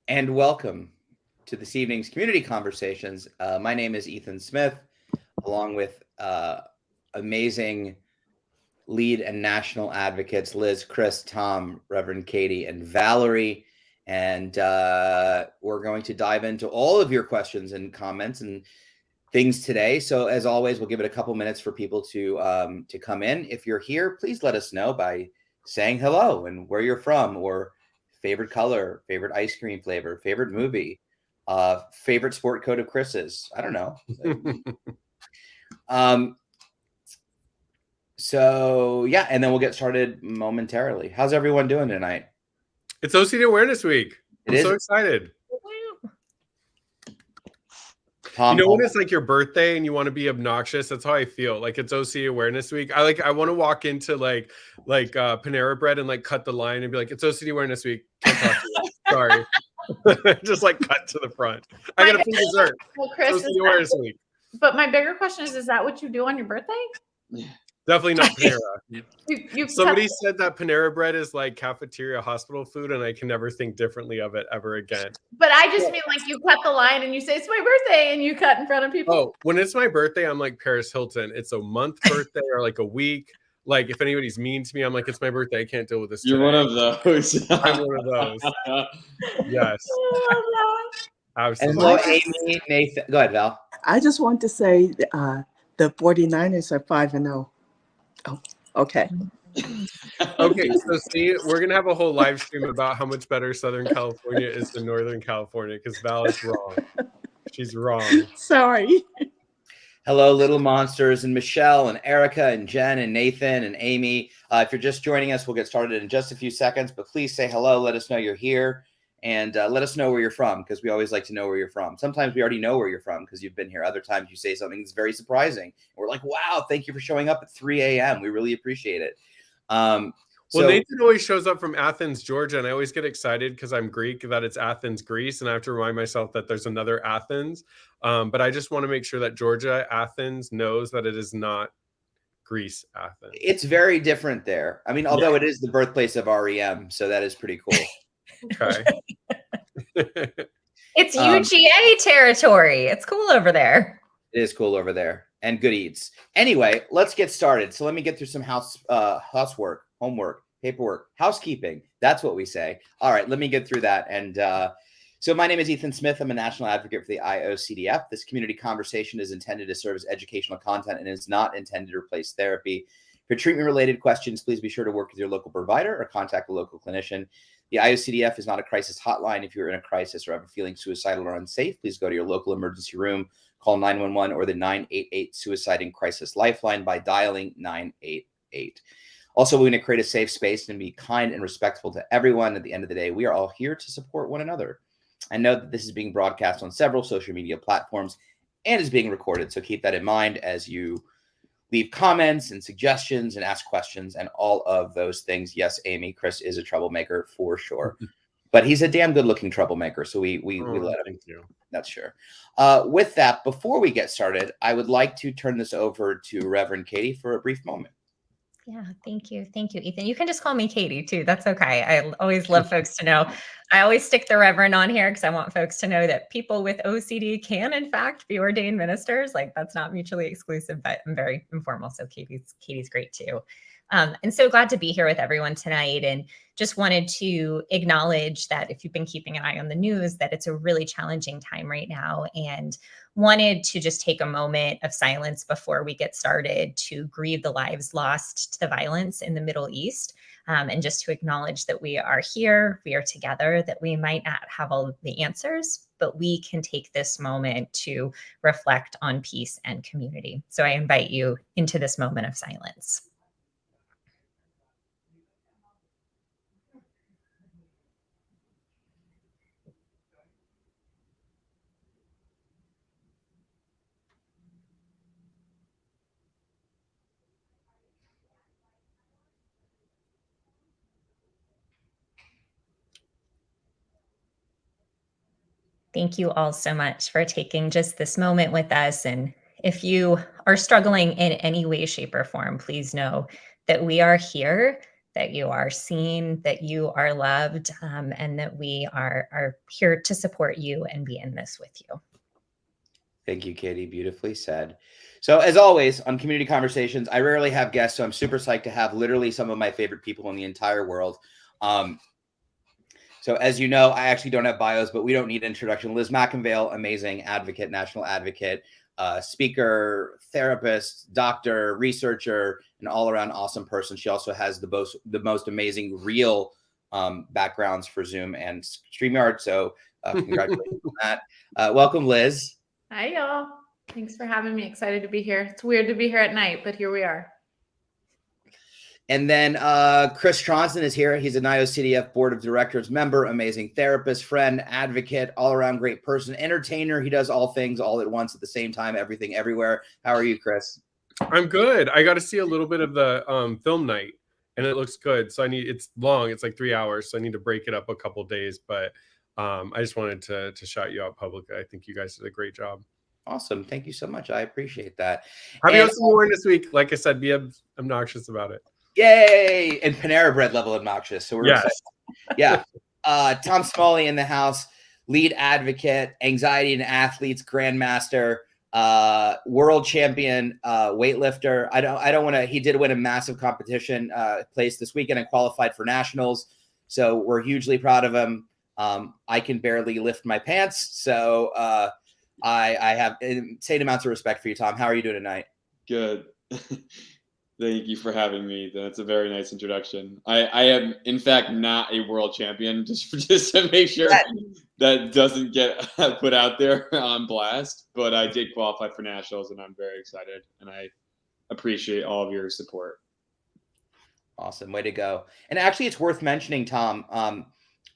and welcome to this evening's community conversations. My name is Ethan Smith, along with amazing lead and national advocates Liz, Chris, Tom, Reverend Katie, and Valerie. And we're going to dive into all of your questions and comments and things today. So as always, we'll give it a couple minutes for people to come in. If you're here, please let us know by saying hello and where you're from, or favorite color, favorite ice cream flavor, favorite movie, favorite sport coat of Chris's. I don't know. So yeah, and then we'll get started momentarily. How's everyone doing tonight? It's OCD Awareness Week. I'm so excited. Tom, you know when it's like your birthday and you want to be obnoxious? That's how I feel. Like it's OCD Awareness Week. I want to walk into like Panera Bread and like cut the line and be like, it's OCD Awareness Week. Can't talk to you. Sorry. Just like cut to the front. I got a free dessert. Well, Chris, OCD Awareness Week. But my bigger question is that what you do on your birthday? Definitely not Panera. Somebody said that Panera Bread is like cafeteria hospital food, and I can never think differently of it ever again. But I just mean like you cut the line and you say, it's my birthday, and you cut in front of people. Oh, when it's my birthday, I'm like Paris Hilton. It's a month birthday or like a week. Like if anybody's mean to me, I'm like, it's my birthday. I can't deal with this today. You're one of those. I'm one of those. Yes. Absolutely. And hello, Amy, Nathan. Go ahead, Val. I just want to say the 49ers are 5-0. Oh, okay. Okay, so see, we're going to have a whole live stream about how much better Southern California is than Northern California, because Val is wrong. She's wrong. Sorry. Hello, little monsters, and Michelle, and Erica, and Jen, and Nathan, and Amy. If you're just joining us, we'll get started in just a few seconds, but please say hello. Let us know you're here, and let us know where you're from, because we always like to know where you're from. Sometimes we already know where you're from because you've been here. Other times you say something that's very surprising. We're like, wow, thank you for showing up at 3 a.m. We really appreciate it. Well, Nathan always shows up from Athens, Georgia, and I always get excited because I'm Greek that it's Athens, Greece, and I have to remind myself that there's another Athens. But I just want to make sure that Georgia, Athens, knows that it is not Greece, Athens. It's very different there. I mean, although it is the birthplace of REM, so that is pretty cool. Okay. It's UGA territory. It's cool over there. It is cool over there. And good eats. Anyway, let's get started. So let me get through some housework, homework, paperwork, housekeeping. That's what we say. All right, let me get through that. And so my name is Ethan Smith. I'm a national advocate for the IOCDF. This community conversation is intended to serve as educational content and is not intended to replace therapy. For treatment-related questions, please be sure to work with your local provider or contact a local clinician. The IOCDF is not a crisis hotline. If you're in a crisis or ever feeling suicidal or unsafe, please go to your local emergency room, call 911 or the 988 Suicide and Crisis Lifeline by dialing 988. Also, we're going to create a safe space and be kind and respectful to everyone. At the end of the day, we are all here to support one another. I know that this is being broadcast on several social media platforms and is being recorded, so keep that in mind as you leave comments and suggestions and ask questions and all of those things. Yes, Amy, Chris is a troublemaker for sure, but he's a damn good looking troublemaker. So we let him. Thank you. That's sure. With that, before we get started, I would like to turn this over to Reverend Katie for a brief moment. Yeah, thank you. Thank you, Ethan. You can just call me Katie too. That's okay. I always love folks to know. I always stick the Reverend on here because I want folks to know that people with OCD can, in fact, be ordained ministers. Like that's not mutually exclusive, but I'm very informal. So Katie's great too. And so glad to be here with everyone tonight, and just wanted to acknowledge that if you've been keeping an eye on the news, that it's a really challenging time right now, and wanted to just take a moment of silence before we get started to grieve the lives lost to the violence in the Middle East, and just to acknowledge that we are here, we are together, that we might not have all of the answers, but we can take this moment to reflect on peace and community. So I invite you into this moment of silence. Thank you all so much for taking just this moment with us. And if you are struggling in any way, shape, or form, please know that we are here, that you are seen, that you are loved, and that we are here to support you and be in this with you. Thank you, Katie. Beautifully said. So as always on Community Conversations, I rarely have guests, so I'm super psyched to have literally some of my favorite people in the entire world. So as you know, I actually don't have bios, but we don't need introduction. Liz McInvale, amazing advocate, national advocate, speaker, therapist, doctor, researcher, an all-around awesome person. She also has the most amazing real backgrounds for Zoom and StreamYard. So congratulations on that. Welcome, Liz. Hi, y'all. Thanks for having me. Excited to be here. It's weird to be here at night, but here we are. And then Chris Tronson is here. He's an IOCDF Board of Directors member, amazing therapist, friend, advocate, all-around great person, entertainer. He does all things all at once at the same time, everything, everywhere. How are you, Chris? I'm good. I got to see a little bit of the film night, and it looks good. So it's long. It's like 3 hours, so I need to break it up a couple days. But I just wanted to shout you out publicly. I think you guys did a great job. Awesome. Thank you so much. I appreciate that. Happy Hosting Awareness Week. Like I said, be obnoxious about it. Yay! And Panera Bread level obnoxious. So we're excited. Yeah. Tom Smalley in the house, lead advocate, anxiety and athletes, grandmaster, world champion, weightlifter. I don't want to. He did win a massive competition place this weekend and qualified for nationals. So we're hugely proud of him. I can barely lift my pants. So I have insane amounts of respect for you, Tom. How are you doing tonight? Good. Thank you for having me. That's a very nice introduction. I am, in fact, not a world champion, just to make sure that doesn't get put out there on blast. But I did qualify for nationals, and I'm very excited, and I appreciate all of your support. Awesome. Way to go. And actually, it's worth mentioning, Tom,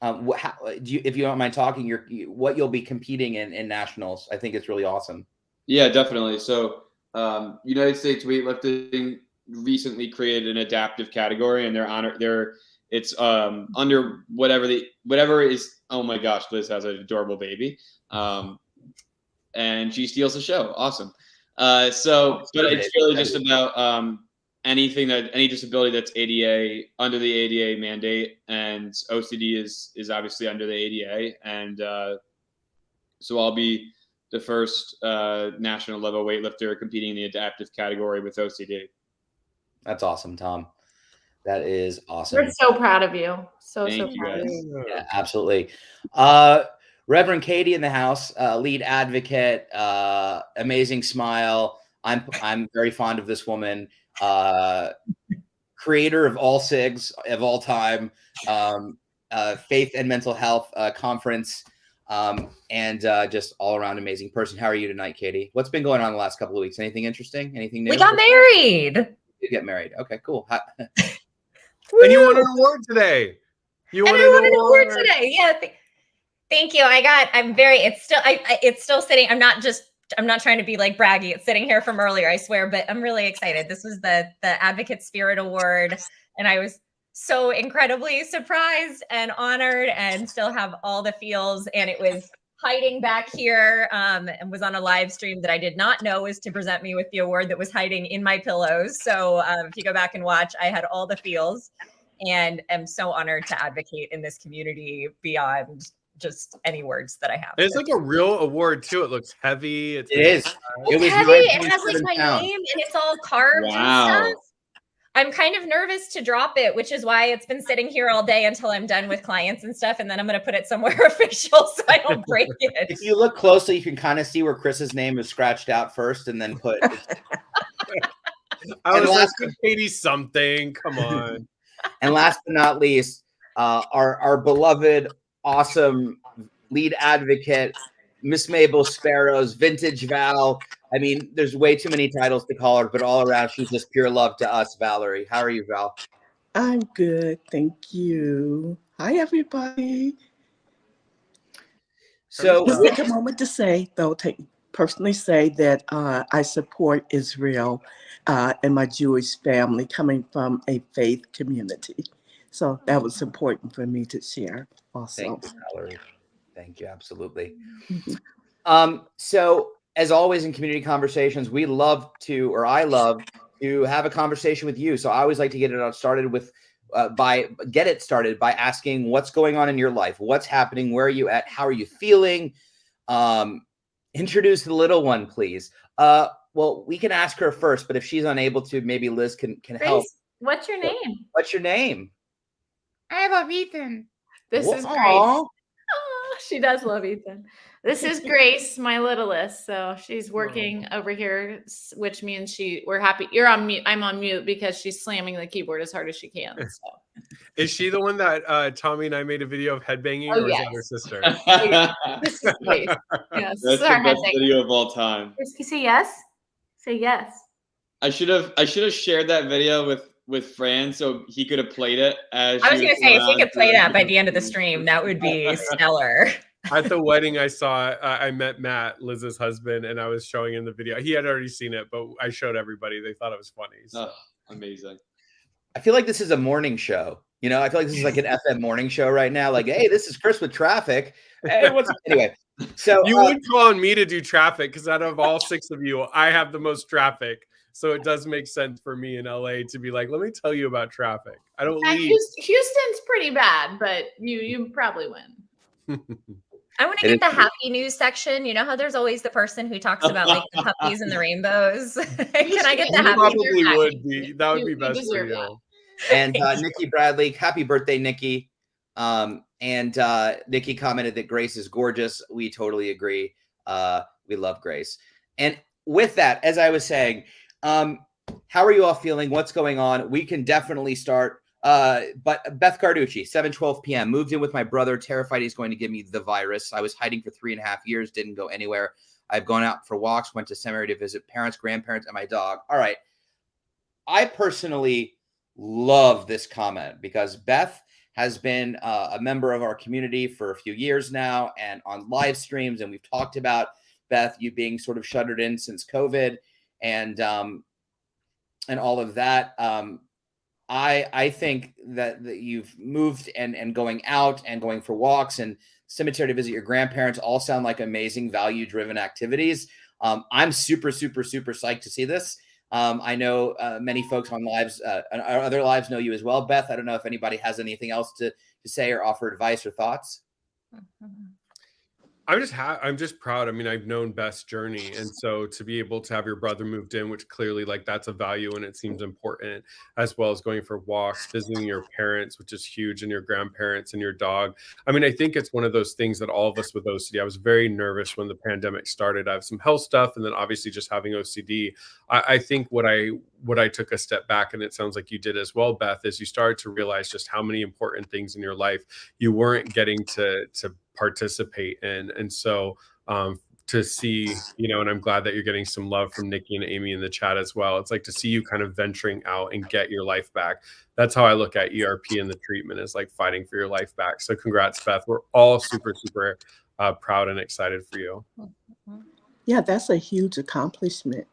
if you don't mind talking, what you'll be competing in nationals. I think it's really awesome. Yeah, definitely. So United States weightlifting recently created an adaptive category, and it's under whatever is. Oh my gosh, Liz has an adorable baby, and she steals the show. Awesome. But it's really just about any disability that's ADA under the ADA mandate, and OCD is obviously under the ADA, and so I'll be the first national level weightlifter competing in the adaptive category with OCD. That's awesome, Tom. That is awesome. We're so proud of you. So Thank you, proud of guys. you. Yeah, absolutely. Reverend Katie in the house, lead advocate, amazing smile. I'm very fond of this woman. Creator of all SIGs of all time, faith and mental health conference, and just all around amazing person. How are you tonight, Katie? What's been going on the last couple of weeks? Anything interesting? Anything new? We got married. You get married. Okay, cool. And you won an award today. I won an award today. Yeah. Thank you. It's still sitting. I'm not trying to be like braggy. It's sitting here from earlier, I swear, but I'm really excited. This was the Advocate Spirit Award, and I was so incredibly surprised and honored and still have all the feels. And it was hiding back here and was on a live stream that I did not know was to present me with the award that was hiding in my pillows. So if you go back and watch, I had all the feels and am so honored to advocate in this community beyond just any words that I have. It's like a real award too. It looks heavy. It is. It was heavy. It has like my name and it's all carved and stuff. I'm kind of nervous to drop it, which is why it's been sitting here all day until I'm done with clients and stuff. And then I'm going to put it somewhere official so I don't break it. If you look closely, you can kind of see where Chris's name is scratched out first and then put. I was asking Katie something. Come on. And last but not least, our beloved, awesome lead advocate, Miss Mabel Sparrows, Vintage Val. I mean, there's way too many titles to call her, but all around, she's just pure love to us, Valerie. How are you, Val? I'm good. Thank you. Hi, everybody. So let's take a moment to say, though, personally say that I support Israel and my Jewish family coming from a faith community. So that was important for me to share also. Thanks, Valerie. Thank you. Absolutely. So as always in community conversations, I love to have a conversation with you. So I always like to get it started with get it started by asking what's going on in your life, what's happening, where are you at, how are you feeling? Introduce the little one, please. Well, we can ask her first, but if she's unable to, maybe Liz can Grace, help. what's your name? What's your name? I love Ethan. This is Grace. Oh, she does love Ethan. This is Grace, my littlest. So she's working over here, which means we're happy. You're on mute. I'm on mute because she's slamming the keyboard as hard as she can. So. Is she the one that Tommy and I made a video of headbanging, or is that her sister? This is Grace. Yes, that's the best video of all time. Say yes. Say yes. I should have shared that video with Fran so he could have played it. As I was going to say, if he could play that by the end of the stream, that would be stellar. At the wedding, I met Matt, Liz's husband, and I was showing him the video. He had already seen it, but I showed everybody. They thought it was funny. So. Oh, amazing. I feel like this is a morning show. You know, I feel like this is like an FM morning show right now. Like, hey, this is Chris with traffic. Hey, anyway? So you would call on me to do traffic because out of all 6 of you, I have the most traffic. So it does make sense for me in LA to be like, let me tell you about traffic. I don't leave. Houston's pretty bad, but you probably win. I want to get the happy news section. You know how there's always the person who talks about like the puppies and the rainbows. Can I get the happy? Probably would be. That would be best for you. And Nikki Bradley, happy birthday, Nikki. And Nikki commented that Grace is gorgeous. We totally agree. We love Grace. And with that, as I was saying, how are you all feeling? What's going on? We can definitely start. But Beth Kuchi, 7:12 p.m. moved in with my brother, terrified he's going to give me the virus. I was hiding for 3.5 years, didn't go anywhere. I've gone out for walks, went to seminary to visit parents, grandparents, and my dog. All right. I personally love this comment because Beth has been a member of our community for a few years now and on live streams. And we've talked about, Beth, you being sort of shuttered in since COVID and all of that. I think that you've moved and going out and going for walks and cemetery to visit your grandparents all sound like amazing value-driven activities. I'm super, super, super psyched to see this. I know many folks on lives, other lives know you as well. Beth, I don't know if anybody has anything else to say or offer advice or thoughts. I'm just proud. I mean, I've known Beth's journey. And so to be able to have your brother moved in, which clearly like that's a value and it seems important, as well as going for walks, visiting your parents, which is huge, and your grandparents and your dog. I mean, I think it's one of those things that all of us with OCD, I was very nervous when the pandemic started. I have some health stuff. And then obviously just having OCD, I think what I took a step back, and it sounds like you did as well, Beth, is you started to realize just how many important things in your life you weren't getting to participate in. And so to see, you know, and I'm glad that you're getting some love from Nikki and Amy in the chat as well. It's like to see you kind of venturing out and get your life back. That's how I look at ERP and the treatment, is like fighting for your life back. So congrats, Beth. We're all super, super proud and excited for you. Yeah, that's a huge accomplishment.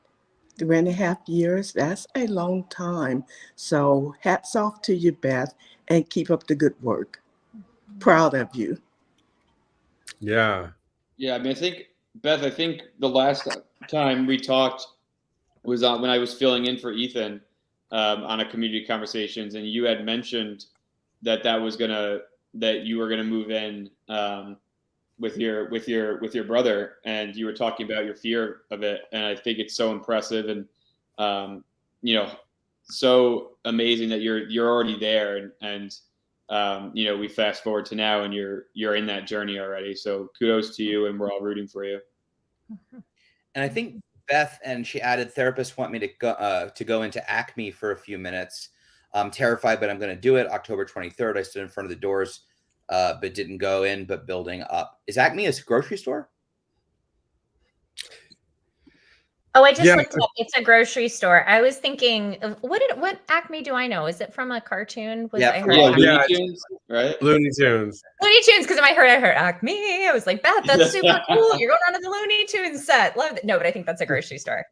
3.5 years, that's a long time. So hats off to you, Beth, and keep up the good work. Proud of you. Yeah. Yeah, I mean, Beth, I think the last time we talked was when I was filling in for Ethan on a community conversations, and you had mentioned that you were gonna move in with your brother, and you were talking about your fear of it, and I think it's so impressive and you know, so amazing that you're already there, and you know, we fast forward to now and you're in that journey already. So kudos to you, and we're all rooting for you. And I think Beth, and she added, therapists want me to go into Acme for a few minutes. I'm terrified, but I'm going to do it. October 23rd, I stood in front of the doors, but didn't go in, but building up. Is Acme a grocery store? Oh, I just looked it up. It's a grocery store. I was thinking, what Acme do I know? Is it from a cartoon? Looney Tunes, right? Looney Tunes. Looney Tunes, because I heard Acme. I was like, Beth, that's super cool. You're going on to the Looney Tunes set. Love it. No, but I think that's a grocery store.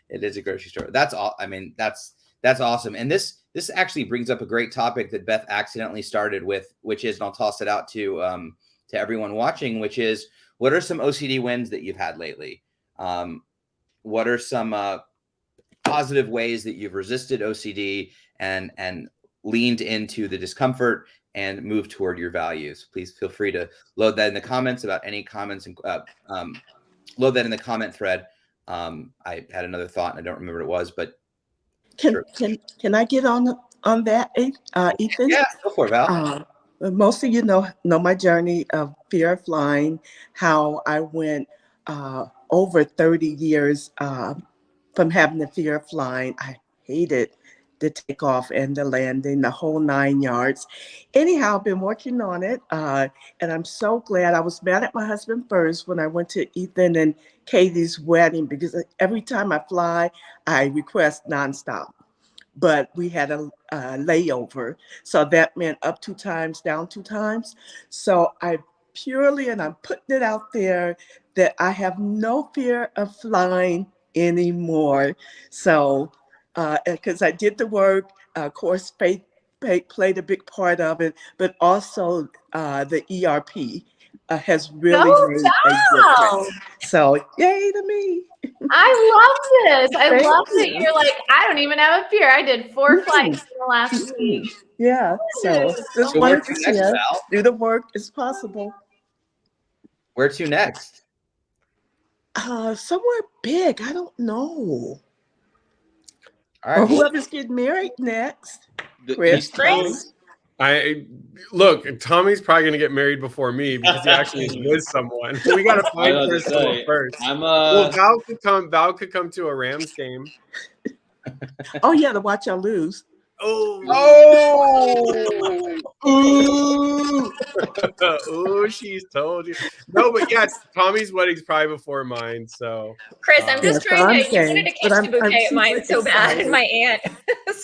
It is a grocery store. That's all. I mean, that's awesome. And this actually brings up a great topic that Beth accidentally started with, which is, and I'll toss it out to everyone watching, which is, what are some OCD wins that you've had lately? What are some positive ways that you've resisted OCD and leaned into the discomfort and move toward your values. Please feel free to load that in the comments about any comments and load that in the comment thread. I had another thought and I don't remember what it was, but can I get on that, Ethan? Yeah, go for it, Val. Most of you know my journey of fear of flying, how I went over 30 years from having the fear of flying. I hated the takeoff and the landing, the whole 9 yards. Anyhow, I've been working on it, and I'm so glad. I was mad at my husband first when I went to Ethan and Katie's wedding, because every time I fly, I request nonstop. But we had a layover, so that meant up 2 times, down 2 times. So I purely, and I'm putting it out there, that I have no fear of flying anymore. So, because I did the work, of course, faith played a big part of it, but also the ERP has really made a difference. So, yay to me. I love this. I Thank love that you. you're like, I don't even have a fear. I did 4 flights in the last week. Yeah, so just So where wanted to to next, share. Val? Do the work as possible. Where to next? Somewhere big. I don't know. All right. Or Well, whoever's getting married next. Chris. Look, Tommy's probably gonna get married before me because he actually is with someone. We gotta find someone first. Well, Val could come to a Rams game. Oh yeah, to watch y'all lose. Ooh, she's told you. No, but yes, Tommy's wedding's probably before mine. So, Chris, I'm just trying to. You wanted to catch the bouquet of mine so bad, and my aunt.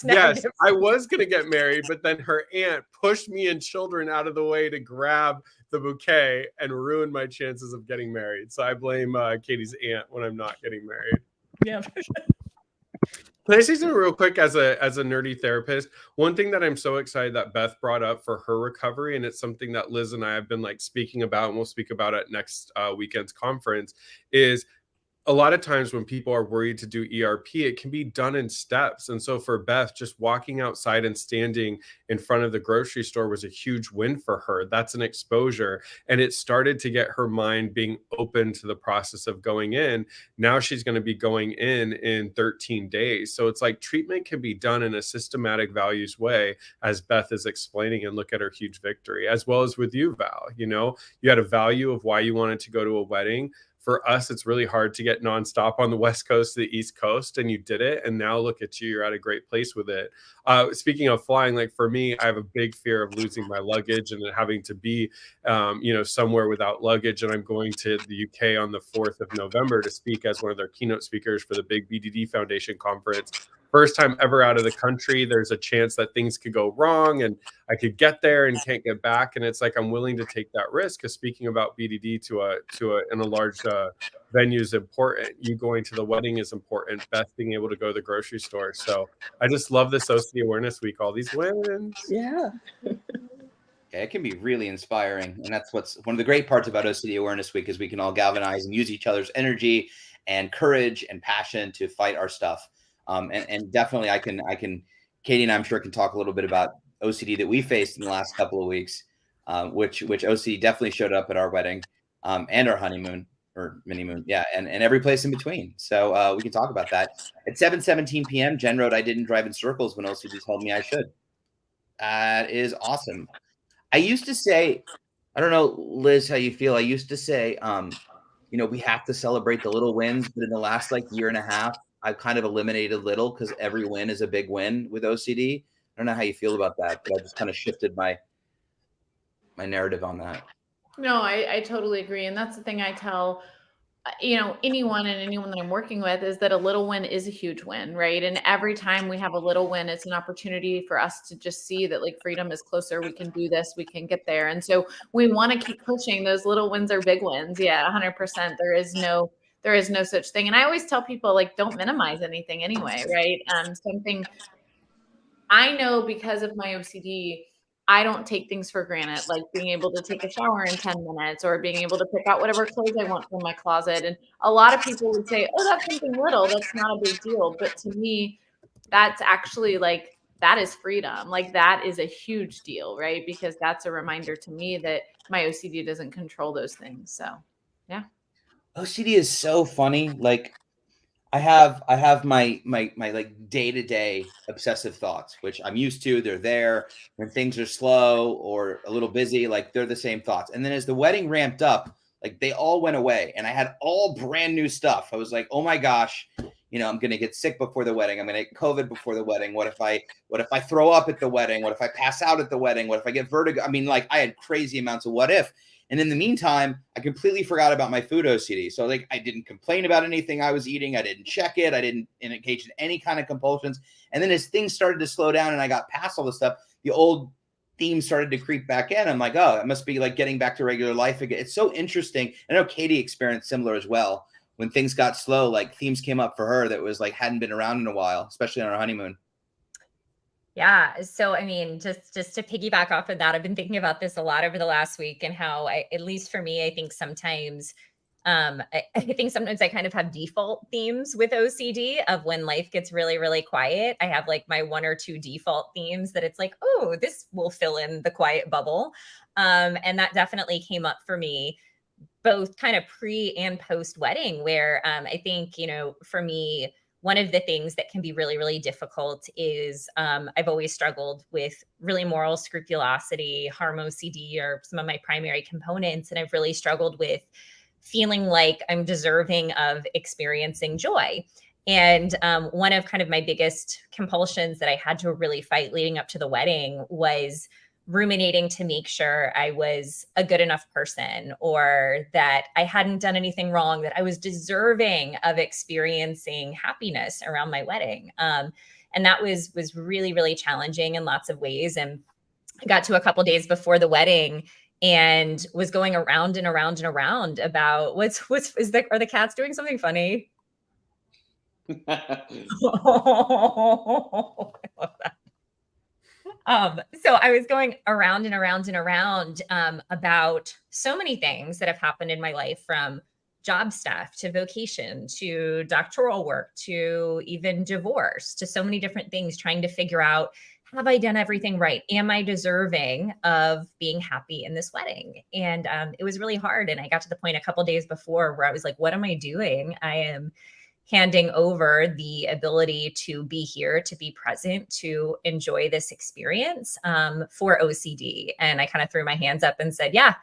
Yes, I was gonna get married, but then her aunt pushed me and children out of the way to grab the bouquet and ruined my chances of getting married. So I blame Katie's aunt when I'm not getting married. Yeah. Can I say something real quick as a nerdy therapist? One thing that I'm so excited that Beth brought up for her recovery, and it's something that Liz and I have been like speaking about, and we'll speak about at next weekend's conference, is a lot of times when people are worried to do ERP, it can be done in steps. And so for Beth, just walking outside and standing in front of the grocery store was a huge win for her. That's an exposure. And it started to get her mind being open to the process of going in. Now she's going to be going in 13 days. So it's like treatment can be done in a systematic values way, as Beth is explaining, and look at her huge victory, as well as with you, Val. You know, you had a value of why you wanted to go to a wedding. For us, it's really hard to get nonstop on the West Coast to the East Coast, and you did it. And now look at you, you're at a great place with it. Speaking of flying, like for me, I have a big fear of losing my luggage and having to be, somewhere without luggage. And I'm going to the UK on the 4th of November to speak as one of their keynote speakers for the big BDD Foundation conference. First time ever out of the country. There's a chance that things could go wrong and I could get there and can't get back. And it's like, I'm willing to take that risk, because speaking about BDD in a large venue is important. You going to the wedding is important. Beth being able to go to the grocery store. So I just love this OCD Awareness Week, all these wins. Yeah. It can be really inspiring. And that's what's one of the great parts about OCD Awareness Week, is we can all galvanize and use each other's energy and courage and passion to fight our stuff. And definitely I can, Katie and I'm sure can talk a little bit about OCD that we faced in the last couple of weeks, which OCD definitely showed up at our wedding, and our honeymoon or mini moon. Yeah. And every place in between. So we can talk about that at 7:17 p.m. Jen wrote, I didn't drive in circles when OCD told me I should. That is awesome. I used to say, I don't know, Liz, how you feel. I used to say, we have to celebrate the little wins, but in the last year and a half, I've kind of eliminated little, because every win is a big win with OCD. I don't know how you feel about that, but I just kind of shifted my narrative on that. No, I totally agree. And that's the thing I tell, anyone that I'm working with, is that a little win is a huge win, right? And every time we have a little win, it's an opportunity for us to just see that freedom is closer. We can do this, we can get there. And so we want to keep pushing. Those little wins are big wins. Yeah, 100%. There is no such thing. And I always tell people, don't minimize anything anyway, right? Something I know, because of my OCD, I don't take things for granted, like being able to take a shower in 10 minutes or being able to pick out whatever clothes I want from my closet. And a lot of people would say, oh, that's something little. That's not a big deal. But to me, that's actually that is freedom. Like that is a huge deal, right? Because that's a reminder to me that my OCD doesn't control those things. So yeah. OCD is so funny. Like I have my like day-to-day obsessive thoughts, which I'm used to. They're there when things are slow or a little busy, like they're the same thoughts. And then as the wedding ramped up, like they all went away and I had all brand new stuff. I was like, oh my gosh, I'm going to get sick before the wedding. I'm going to get COVID before the wedding. What if I throw up at the wedding? What if I pass out at the wedding? What if I get vertigo? I mean, like I had crazy amounts of what if. And in the meantime, I completely forgot about my food OCD. So like I didn't complain about anything I was eating. I didn't check it. I didn't engage in any kind of compulsions. And then as things started to slow down and I got past all this stuff, the old themes started to creep back in. I'm like, oh, it must be like getting back to regular life again. It's so interesting. I know Katie experienced similar as well. When things got slow, like themes came up for her that was like hadn't been around in a while, especially on our honeymoon. Yeah. So, I mean, just to piggyback off of that, I've been thinking about this a lot over the last week and how at least for me, I think sometimes, I think sometimes I kind of have default themes with OCD of when life gets really, really quiet. I have like my 1 or 2 default themes that it's like, oh, this will fill in the quiet bubble. And that definitely came up for me, both kind of pre and post wedding, where I think, for me, one of the things that can be really, really difficult is I've always struggled with really moral scrupulosity. Harm OCD are some of my primary components. And I've really struggled with feeling like I'm deserving of experiencing joy. And one of kind of my biggest compulsions that I had to really fight leading up to the wedding was ruminating to make sure I was a good enough person, or that I hadn't done anything wrong, that I was deserving of experiencing happiness around my wedding. And that was really, really challenging in lots of ways. And I got to a couple days before the wedding and was going around and around and around about are the cats doing something funny? Oh, I love that. So I was going around and around and around about so many things that have happened in my life, from job stuff to vocation to doctoral work to even divorce, to so many different things, trying to figure out, have I done everything right? Am I deserving of being happy in this wedding? And it was really hard. And I got to the point a couple days before where I was like, what am I doing? I am handing over the ability to be here, to be present, to enjoy this experience for OCD. And I kind of threw my hands up and said, yeah,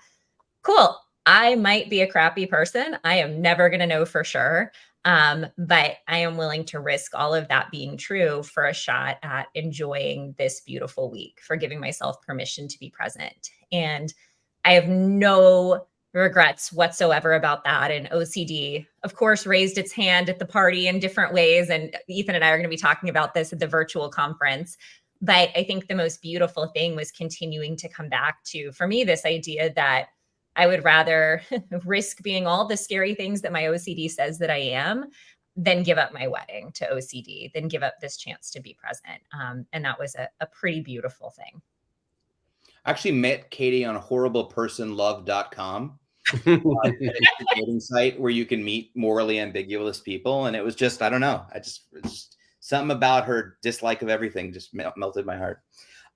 cool. I might be a crappy person. I am never going to know for sure. But I am willing to risk all of that being true for a shot at enjoying this beautiful week, for giving myself permission to be present. And I have no regrets whatsoever about that. And OCD, of course, raised its hand at the party in different ways. And Ethan and I are going to be talking about this at the virtual conference. But I think the most beautiful thing was continuing to come back to, for me, this idea that I would rather risk being all the scary things that my OCD says that I am than give up my wedding to OCD, than give up this chance to be present. And that was a pretty beautiful thing. I actually met Katie on horriblepersonlove.com. It's a dating site where you can meet morally ambiguous people, and it was just, I don't know, it's something about her dislike of everything just melted my heart.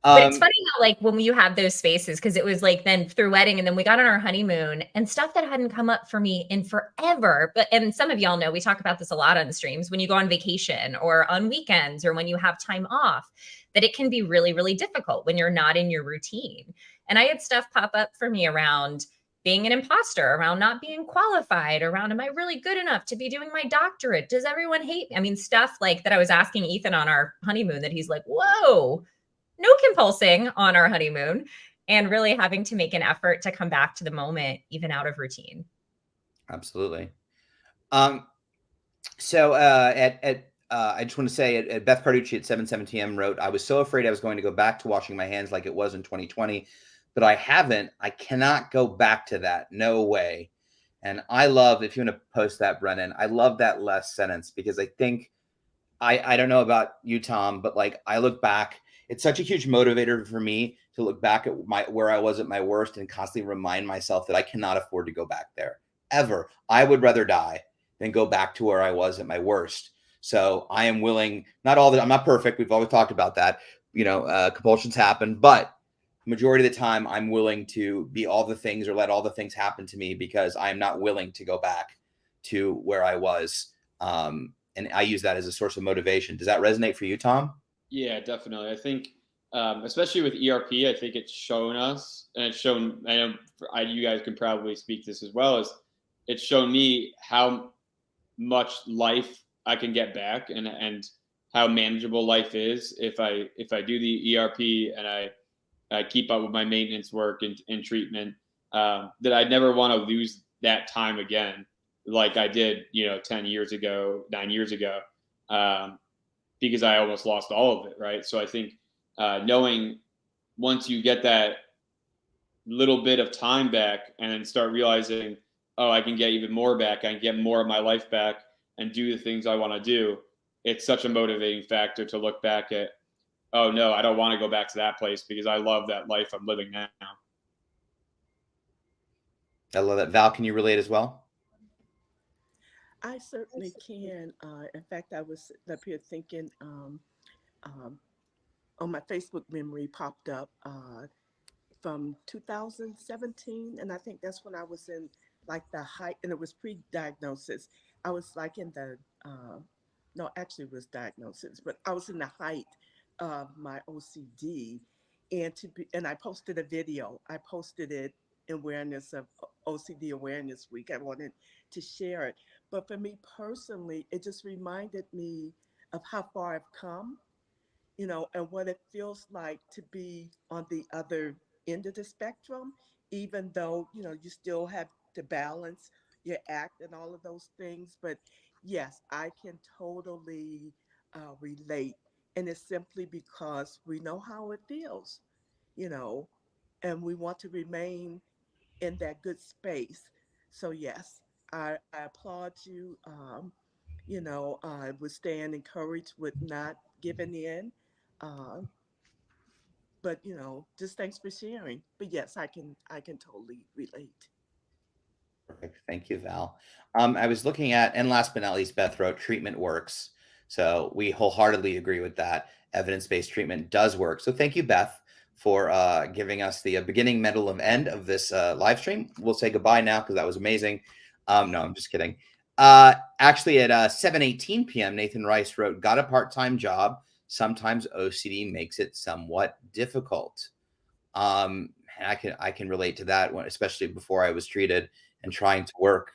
But it's funny how, like, when you have those spaces, because it was like then through wedding, and then we got on our honeymoon, and stuff that hadn't come up for me in forever. And some of y'all know, we talk about this a lot on streams, when you go on vacation or on weekends or when you have time off, that it can be really, really difficult when you're not in your routine. And I had stuff pop up for me around being an imposter, around not being qualified, around, am I really good enough to be doing my doctorate? Does everyone hate me? I mean, stuff like that I was asking Ethan on our honeymoon, that he's like, whoa, no compulsing on our honeymoon, and really having to make an effort to come back to the moment, even out of routine. Absolutely. So I just want to say, at Beth Kuchi at 7:7 wrote, I was so afraid I was going to go back to washing my hands like it was in 2020, but I haven't. I cannot go back to that. No way. And I love, if you want to post that, Brennan, I love that last sentence, because I think, I don't know about you, Tom, but like I look back, it's such a huge motivator for me to look back at where I was at my worst and constantly remind myself that I cannot afford to go back there ever. I would rather die than go back to where I was at my worst. So I am willing, I'm not perfect. We've always talked about that, compulsions happen, but majority of the time I'm willing to be all the things or let all the things happen to me because I'm not willing to go back to where I was. And I use that as a source of motivation. Does that resonate for you, Tom? Yeah, definitely. I think, especially with ERP, I think it's shown us, and it's shown, I know you guys can probably speak this as well, as it's shown me how much life I can get back, and how manageable life is if I do the ERP and I keep up with my maintenance work and treatment, that I'd never want to lose that time again, like I did, 10 years ago, 9 years ago, because I almost lost all of it. Right. So I think knowing once you get that little bit of time back and then start realizing, oh, I can get even more back, I can get more of my life back and do the things I want to do. It's such a motivating factor to look back at, oh no, I don't want to go back to that place because I love that life I'm living now. I love that. Val, can you relate as well? I certainly can. In fact, I was up here thinking, on my Facebook memory popped up from 2017, and I think that's when I was in like the height, and it was pre-diagnosis. I was like in the no, actually it was diagnosis, but I was in the height of my OCD, and I posted a video. I posted it in awareness of OCD Awareness Week. I wanted to share it, but for me personally, it just reminded me of how far I've come, and what it feels like to be on the other end of the spectrum, even though, you still have to balance your act and all of those things. But yes, I can totally relate. And it's simply because we know how it feels, you know, and we want to remain in that good space. So yes, I applaud you. With staying encouraged, with not giving in. Uh, but just thanks for sharing. But yes, I can totally relate. Perfect. Thank you, Val. I was looking at, and last but not least, Beth wrote treatment works. So we wholeheartedly agree with that. Evidence-based treatment does work. So thank you, Beth, for giving us the beginning, middle, and end of this live stream. We'll say goodbye now because that was amazing. No, I'm just kidding. Actually, at 7:18 p.m., Nathan Rice wrote, "Got a part-time job. Sometimes OCD makes it somewhat difficult." And I can relate to that one, especially before I was treated and trying to work.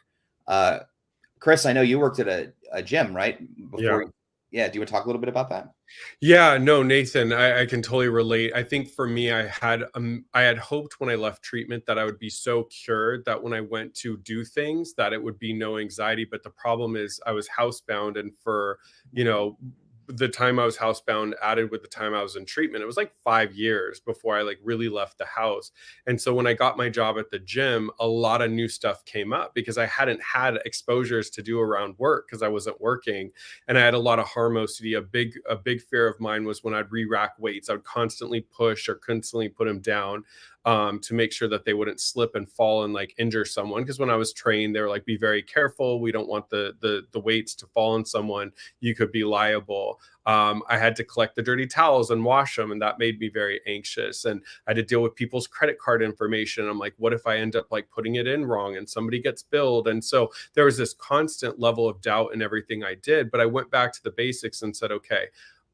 Chris, I know you worked at a gym, right? Before, yeah. Do you want to talk a little bit about that? Yeah, no, Nathan, I can totally relate. I think for me, I had hoped when I left treatment that I would be so cured that when I went to do things that it would be no anxiety. But the problem is I was housebound, and for, the time I was housebound added with the time I was in treatment, it was like 5 years before I like really left the house. And so when I got my job at the gym, a lot of new stuff came up because I hadn't had exposures to do around work because I wasn't working. And I had a lot of harm OCD. A big fear of mine was when I'd re-rack weights, I would constantly push or constantly put them down to make sure that they wouldn't slip and fall and like injure someone. Because when I was trained, they were like, be very careful. We don't want the weights to fall on someone. You could be liable. I had to collect the dirty towels and wash them, and that made me very anxious. And I had to deal with people's credit card information. I'm like, what if I end up like putting it in wrong and somebody gets billed? And so there was this constant level of doubt in everything I did. But I went back to the basics and said, okay,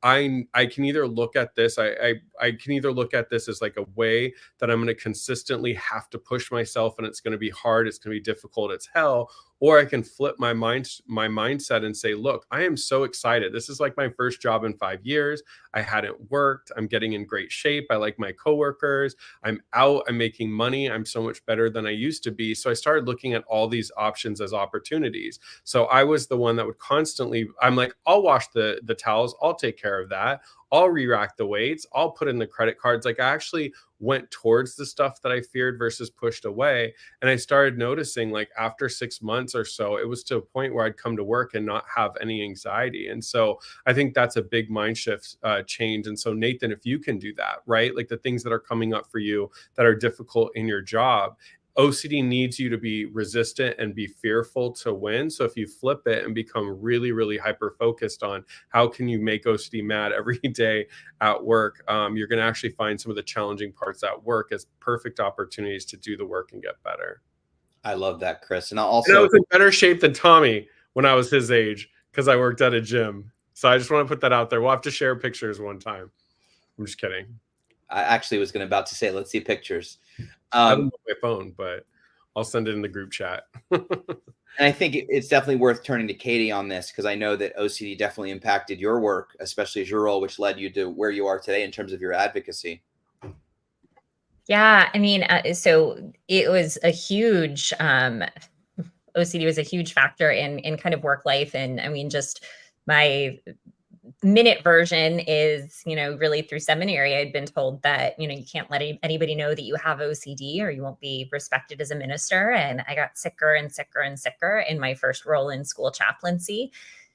I can either look at this, I can either look at this as like a way that I'm going to consistently have to push myself, and it's going to be hard, it's going to be difficult, it's hell, or I can flip my mindset and say, look, I am so excited. This is like my first job in 5 years. I hadn't worked. I'm getting in great shape. I like my coworkers. I'm out. I'm making money. I'm so much better than I used to be. So I started looking at all these options as opportunities. So I was the one that would constantly, I'm like, I'll wash the towels. I'll take care of that. I'll re-rack the weights. I'll put in the credit cards. Like I actually went towards the stuff that I feared versus pushed away. And I started noticing like after 6 months or so, it was to a point where I'd come to work and not have any anxiety. And so I think that's a big mind shift change. And so Nathan, if you can do that, right? Like the things that are coming up for you that are difficult in your job, OCD needs you to be resistant and be fearful to win. So if you flip it and become really, really hyper focused on how can you make OCD mad every day at work, you're going to actually find some of the challenging parts at work as perfect opportunities to do the work and get better. I love that, Chris. And I was in better shape than Tommy when I was his age because I worked at a gym. So I just want to put that out there. We'll have to share pictures one time. I'm just kidding. I actually was about to say, let's see pictures. I don't know my phone, but I'll send it in the group chat. And I think it's definitely worth turning to Katie on this, because I know that OCD definitely impacted your work, especially as your role, which led you to where you are today in terms of your advocacy. Yeah, I mean, so it was a huge, OCD was a huge factor in kind of work life. And I mean, just my minute version is, really through seminary, I'd been told that, you can't let anybody know that you have OCD or you won't be respected as a minister. And I got sicker and sicker and sicker in my first role in school chaplaincy,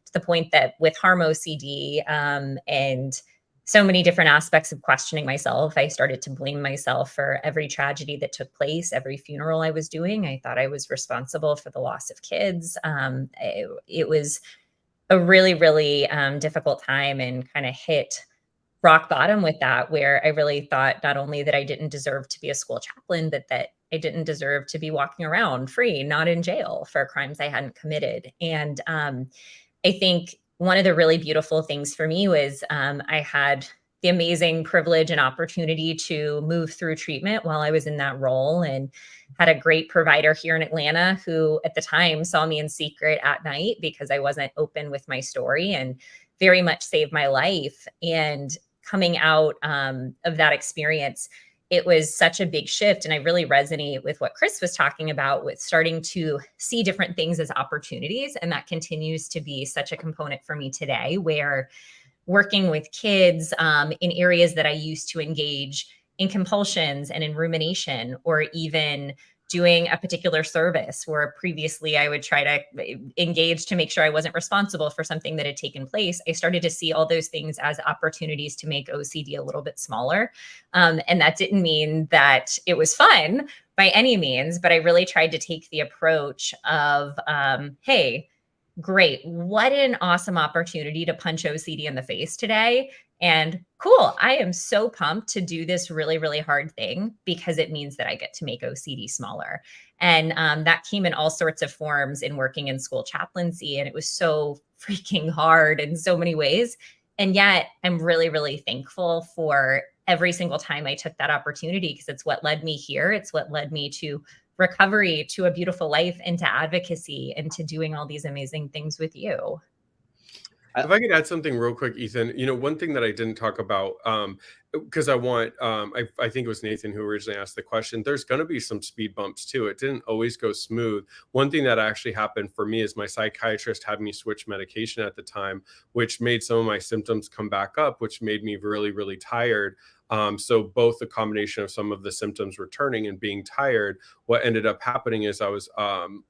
to the point that with harm OCD and so many different aspects of questioning myself, I started to blame myself for every tragedy that took place, every funeral I was doing. I thought I was responsible for the loss of kids. It was a really, really difficult time, and kind of hit rock bottom with that, where I really thought not only that I didn't deserve to be a school chaplain, but that I didn't deserve to be walking around free, not in jail for crimes I hadn't committed. And I think one of the really beautiful things for me was I had the amazing privilege and opportunity to move through treatment while I was in that role, and had a great provider here in Atlanta who at the time saw me in secret at night because I wasn't open with my story, and very much saved my life. And coming out of that experience, it was such a big shift. And I really resonate with what Chris was talking about, with starting to see different things as opportunities. And that continues to be such a component for me today, where working with kids in areas that I used to engage in compulsions and in rumination, or even doing a particular service where previously I would try to engage to make sure I wasn't responsible for something that had taken place, I started to see all those things as opportunities to make OCD a little bit smaller. And that didn't mean that it was fun by any means, but I really tried to take the approach of, hey, great, what an awesome opportunity to punch OCD in the face today. And cool, I am so pumped to do this really, really hard thing, because it means that I get to make OCD smaller. And that came in all sorts of forms in working in school chaplaincy. And it was so freaking hard in so many ways. And yet I'm really, really thankful for every single time I took that opportunity, because it's what led me here. It's what led me to recovery, to a beautiful life, and to advocacy, and to doing all these amazing things with you. If I could add something real quick, Ethan, one thing that I didn't talk about, because I want, I think it was Nathan who originally asked the question, there's going to be some speed bumps too. It didn't always go smooth. One thing that actually happened for me is my psychiatrist had me switch medication at the time, which made some of my symptoms come back up, which made me really, really tired. So both the combination of some of the symptoms returning and being tired, what ended up happening is I was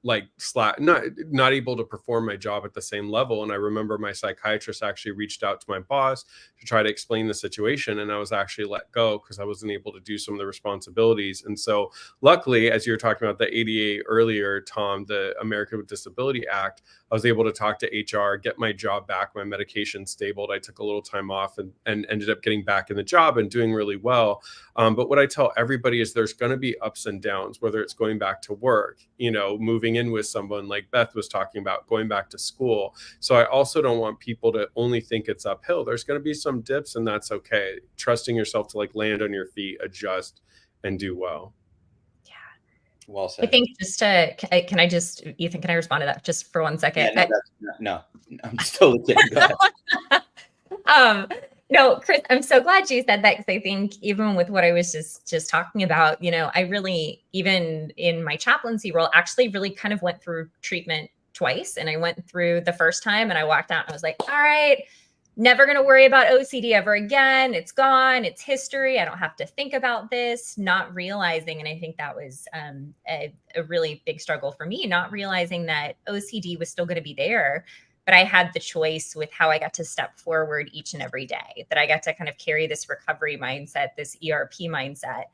not able to perform my job at the same level. And I remember my psychiatrist actually reached out to my boss to try to explain the situation. And I was actually let go because I wasn't able to do some of the responsibilities. And so luckily, as you were talking about the ADA earlier, Tom, the American with Disability Act, I was able to talk to HR, get my job back, my medication stabled. I took a little time off and ended up getting back in the job and doing really well. But what I tell everybody is there's going to be ups and downs, whether it's going back to work, moving in with someone like Beth was talking about, going back to school. So I also don't want people to only think it's uphill. There's going to be some dips, and that's okay. Trusting yourself to land on your feet, adjust, and do well. Well said. I think Ethan, can I respond to that just for 1 second? Yeah, no, I'm just totally kidding. Go ahead. No, Chris, I'm so glad you said that, because I think even with what I was just talking about, I really, even in my chaplaincy role, actually really kind of went through treatment twice. And I went through the first time and I walked out and I was like, all right, never going to worry about OCD ever again. It's gone. It's history. I don't have to think about this, not realizing. And I think that was a really big struggle for me, not realizing that OCD was still going to be there, but but I had the choice with how I got to step forward each and every day, that I got to kind of carry this recovery mindset, this ERP mindset.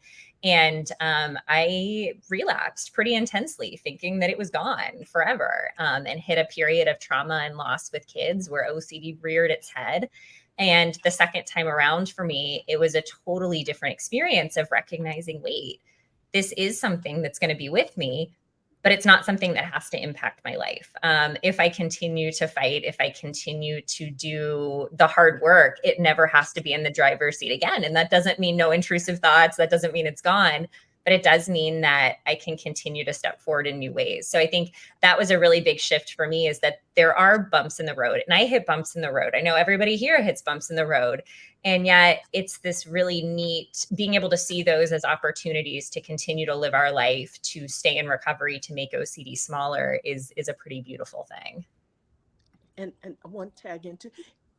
And I relapsed pretty intensely, thinking that it was gone forever, and hit a period of trauma and loss with kids where OCD reared its head. And the second time around for me, it was a totally different experience of recognizing, wait, this is something that's going to be with me, but it's not something that has to impact my life. If I continue to fight, if I continue to do the hard work, it never has to be in the driver's seat again. And that doesn't mean no intrusive thoughts. That doesn't mean it's gone, but it does mean that I can continue to step forward in new ways. So I think that was a really big shift for me, is that there are bumps in the road, and I hit bumps in the road. I know everybody here hits bumps in the road. And yet it's this really neat being able to see those as opportunities to continue to live our life, to stay in recovery, to make OCD smaller is a pretty beautiful thing. And I want to tag into,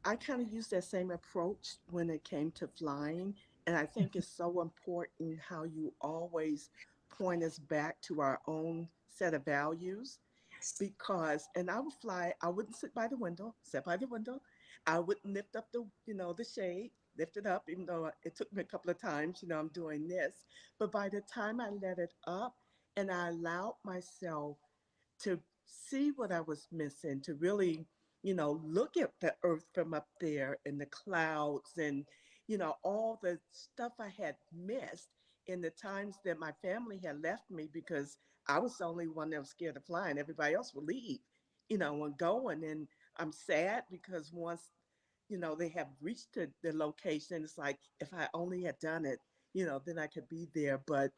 I kind of used that same approach when it came to flying. And I think it's so important how you always point us back to our own set of values. Because, and I would fly, I wouldn't sit by the window, I wouldn't lift up the shade, lift it up, even though it took me a couple of times, I'm doing this. But by the time I let it up and I allowed myself to see what I was missing, to really, look at the earth from up there and the clouds and, all the stuff I had missed in the times that my family had left me, because I was the only one that was scared of flying. Everybody else would leave, and going. And I'm sad because once, they have reached the location, it's like, if I only had done it, then I could be there. But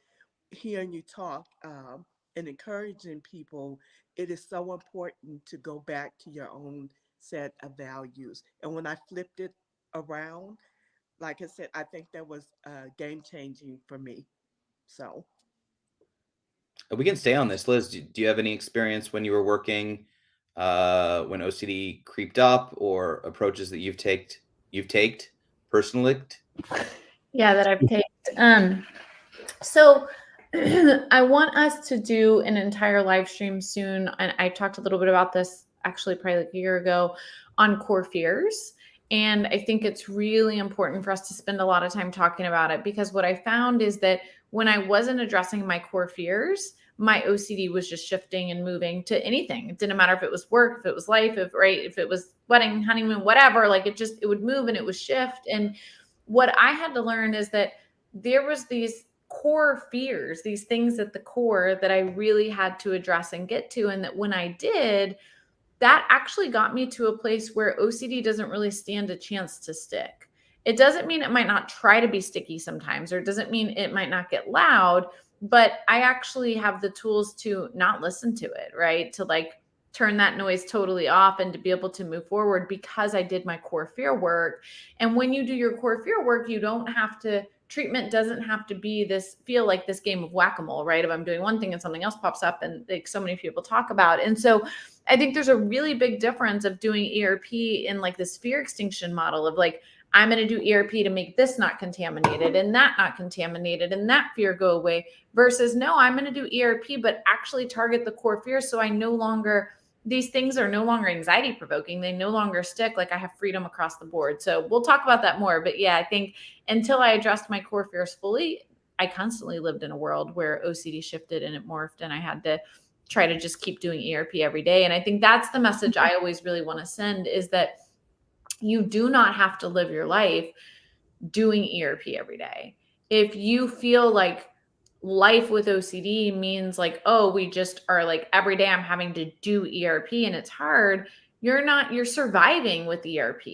hearing you talk and encouraging people, it is so important to go back to your own set of values. And when I flipped it around, like I said, I think that was game changing for me. So we can stay on this. Liz, do you have any experience when you were working when OCD creeped up, or approaches that you've taken personally? Yeah, that I've taken. So I want us to do an entire live stream soon. And I talked a little bit about this actually probably like a year ago on core fears. And I think it's really important for us to spend a lot of time talking about it, because what I found is that when I wasn't addressing my core fears, my OCD was just shifting and moving to anything. It didn't matter if it was work, if it was life, if it was wedding, honeymoon, whatever, like it would move and it would shift. And what I had to learn is that there was these core fears, these things at the core that I really had to address and get to. And that when I did, that actually got me to a place where OCD doesn't really stand a chance to stick. It doesn't mean it might not try to be sticky sometimes, or it doesn't mean it might not get loud, but I actually have the tools to not listen to it, right? To like turn that noise totally off and to be able to move forward, because I did my core fear work. And when you do your core fear work, you don't have to, treatment doesn't have to be feel like this game of whack-a-mole, right? If I'm doing one thing and something else pops up, and like so many people talk about. And so I think there's a really big difference of doing ERP in like this fear extinction model of like, I'm going to do ERP to make this not contaminated and that not contaminated and that fear go away, versus no, I'm going to do ERP, but actually target the core fear. So these things are no longer anxiety provoking. They no longer stick. Like I have freedom across the board. So we'll talk about that more. But yeah, I think until I addressed my core fears fully, I constantly lived in a world where OCD shifted and it morphed, and I had to try to just keep doing ERP every day. And I think that's the message I always really want to send, is that you do not have to live your life doing ERP every day. If you feel like life with OCD means like, oh, we just are like every day I'm having to do ERP and it's hard, you're surviving with ERP.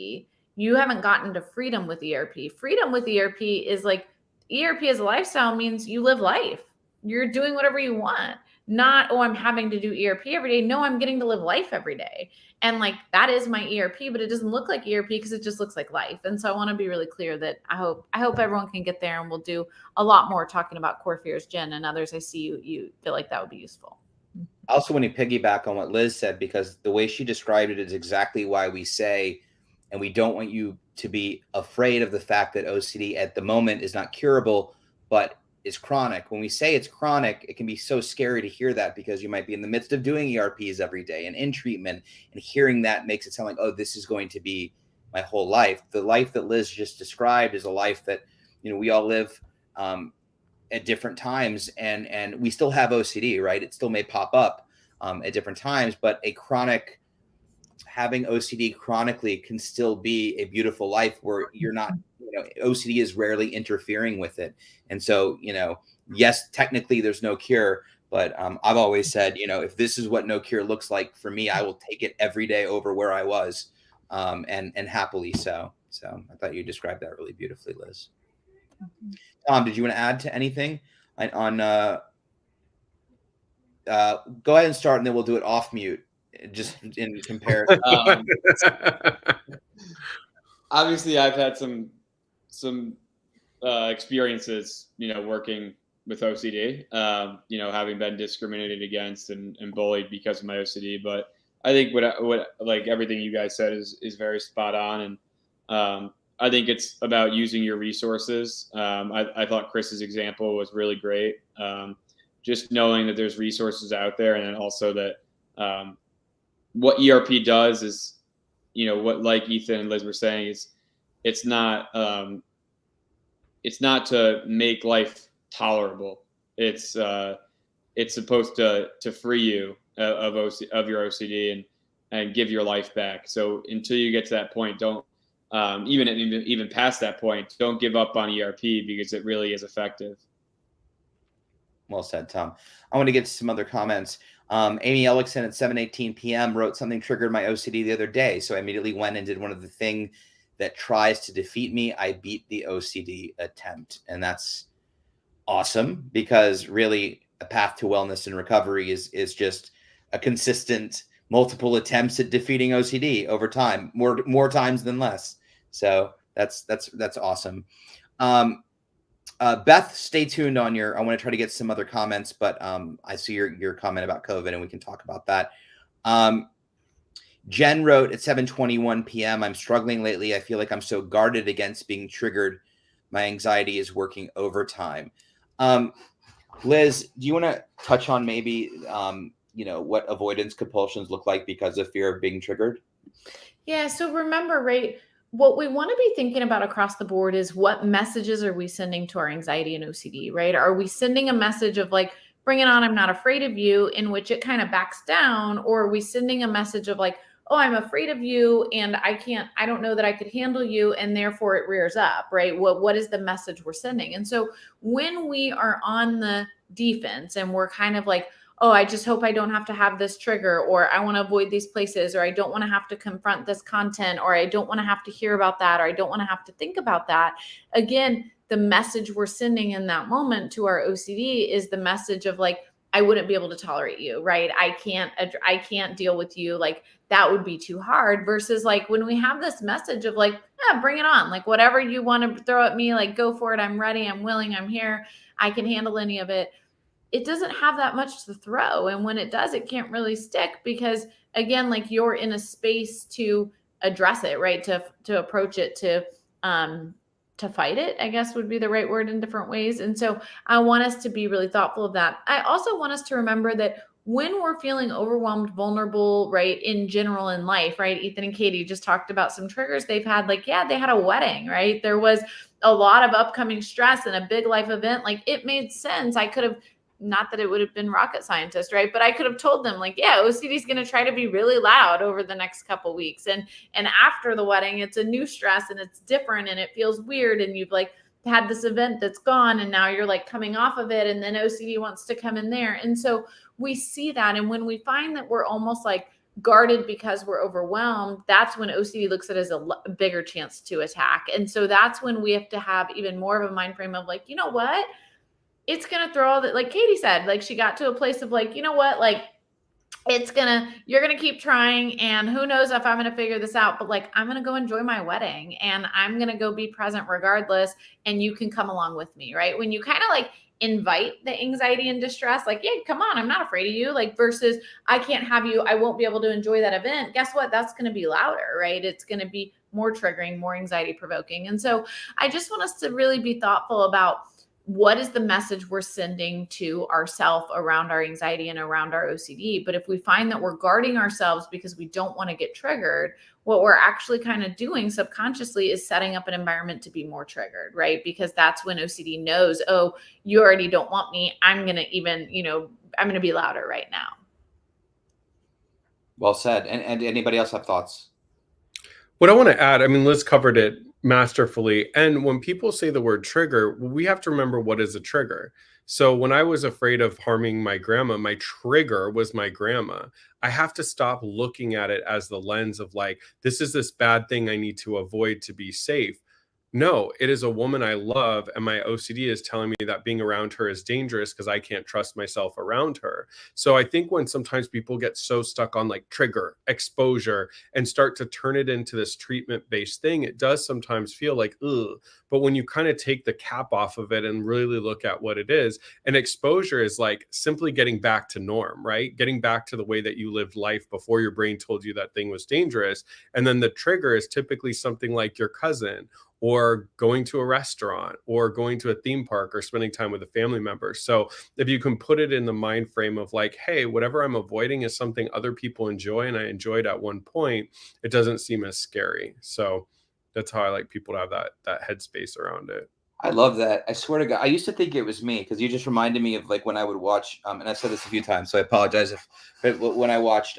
You haven't gotten to freedom with ERP. Freedom with ERP is like, ERP as a lifestyle means you live life. You're doing whatever you want. Not, oh, I'm having to do ERP every day. No, I'm getting to live life every day. And like, that is my ERP, but it doesn't look like ERP because it just looks like life. And so I want to be really clear that I hope everyone can get there, and we'll do a lot more talking about core fears. Jen and others, I see you feel like that would be useful. I also want to piggyback on what Liz said, because the way she described it is exactly why we say, and we don't want you to be afraid of the fact that OCD at the moment is not curable, but is chronic. When we say it's chronic, it can be so scary to hear that, because you might be in the midst of doing ERPs every day and in treatment, and hearing that makes it sound like, oh, this is going to be my whole life. The life that Liz just described is a life that, you know, we all live at different times, and we still have OCD, right? It still may pop up at different times, but having OCD chronically can still be a beautiful life where you're not, you know, OCD is rarely interfering with it. And so, you know, yes, technically there's no cure, but I've always said, you know, if this is what no cure looks like for me, I will take it every day over where I was, and happily so. So I thought you described that really beautifully, Liz. Tom, did you want to add to anything on go ahead and start, and then we'll do it off mute, just in comparison. Obviously, I've had some experiences, you know, working with OCD, you know, having been discriminated against and bullied because of my OCD. But I think what like everything you guys said is very spot on. And I think it's about using your resources. I thought Chris's example was really great. Just knowing that there's resources out there, and then also that what ERP does is, you know, what, like Ethan and Liz were saying, is it's not to make life tolerable. It's supposed to free you of your OCD and give your life back. So until you get to that point, don't even past that point, don't give up on ERP, because it really is effective. Well said, Tom. I want to get to some other comments. Amy Ellickson at 7:18 p.m. wrote, something triggered my OCD the other day, so I immediately went and did one of the things that tries to defeat me. I beat the OCD attempt. And that's awesome, because really a path to wellness and recovery is just a consistent multiple attempts at defeating OCD over time, more times than less. So that's awesome. Beth, stay tuned on I want to try to get some other comments, but I see your comment about COVID, and we can talk about that. Jen wrote at 7:21 p.m. I'm struggling lately. I feel like I'm so guarded against being triggered. My anxiety is working overtime. Liz, do you want to touch on maybe, you know, what avoidance compulsions look like because of fear of being triggered? Yeah. So remember, right, what we want to be thinking about across the board is what messages are we sending to our anxiety and OCD, right? Are we sending a message of like, bring it on, I'm not afraid of you, in which it kind of backs down? Or are we sending a message of like, oh, I'm afraid of you and I don't know that I could handle you, and therefore it rears up, right? What is the message we're sending? And so when we are on the defense and we're kind of like, oh, I just hope I don't have to have this trigger, or I want to avoid these places, or I don't want to have to confront this content, or I don't want to have to hear about that, or I don't want to have to think about that. Again, the message we're sending in that moment to our OCD is the message of like, I wouldn't be able to tolerate you, right? I can't deal with you. Like, that would be too hard. Versus like when we have this message of like, yeah, bring it on. Like whatever you want to throw at me, like go for it. I'm ready. I'm willing. I'm here. I can handle any of it. It doesn't have that much to throw. And when it does, it can't really stick, because again, like you're in a space to address it, right? To approach it, to fight it, I guess would be the right word in different ways. And so I want us to be really thoughtful of that. I also want us to remember that when we're feeling overwhelmed, vulnerable, right, in general in life, right? Ethan and Katie just talked about some triggers they've had. Like, yeah, they had a wedding, right? There was a lot of upcoming stress and a big life event. Like, it made sense. I could have, not that it would have been rocket scientist, right? But I could have told them like, yeah, OCD is going to try to be really loud over the next couple of weeks. And after the wedding, it's a new stress and it's different and it feels weird. And you've like had this event that's gone and now you're like coming off of it. And then OCD wants to come in there. And so we see that. And when we find that we're almost like guarded because we're overwhelmed, that's when OCD looks at it as a bigger chance to attack. And so that's when we have to have even more of a mind frame of like, you know what? It's going to throw all that, like Katie said, like she got to a place of like, you know what, like you're going to keep trying, and who knows if I'm going to figure this out, but like, I'm going to go enjoy my wedding and I'm going to go be present regardless. And you can come along with me, right? When you kind of like invite the anxiety and distress, like, yeah, come on, I'm not afraid of you, like versus I can't have you, I won't be able to enjoy that event. Guess what? That's going to be louder, right? It's going to be more triggering, more anxiety provoking. And so I just want us to really be thoughtful about what is the message we're sending to ourselves around our anxiety and around our OCD? But if we find that we're guarding ourselves because we don't want to get triggered, what we're actually kind of doing subconsciously is setting up an environment to be more triggered, right? Because that's when OCD knows, oh, you already don't want me. I'm going to even, I'm going to be louder right now. Well said. And anybody else have thoughts? What I want to add, I mean, Liz covered it masterfully. And when people say the word trigger, we have to remember what is a trigger. So when I was afraid of harming my grandma, my trigger was my grandma. I have to stop looking at it as the lens of like, this is this bad thing I need to avoid to be safe. No, it is a woman I love, and my OCD is telling me that being around her is dangerous because I can't trust myself around her. So I think when sometimes people get so stuck on like trigger, exposure, and start to turn it into this treatment-based thing, it does sometimes feel like, ugh. But when you kind of take the cap off of it and really look at what it is, and exposure is like simply getting back to norm, right? Getting back to the way that you lived life before your brain told you that thing was dangerous. And then the trigger is typically something like your cousin, or going to a restaurant, or going to a theme park, or spending time with a family member. So if you can put it in the mind frame of like, hey, whatever I'm avoiding is something other people enjoy and I enjoyed at one point, it doesn't seem as scary. So that's how I like people to have that headspace around it. I love that. I swear to God, I used to think it was me because you just reminded me of like when I would watch, and I've said this a few times, so I apologize but when I watched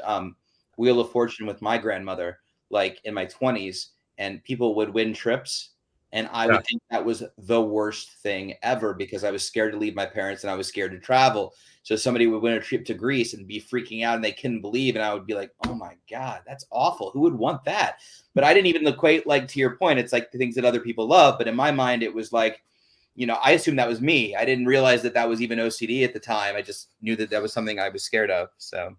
Wheel of Fortune with my grandmother, like in my 20s, and people would win trips, and I would think that was the worst thing ever because I was scared to leave my parents and I was scared to travel. So somebody would win a trip to Greece and be freaking out and they couldn't believe, and I would be like, oh my God, that's awful. Who would want that? But I didn't even equate, like, to your point, it's like the things that other people love. But in my mind, it was like, I assumed that was me. I didn't realize that that was even OCD at the time. I just knew that that was something I was scared of. So.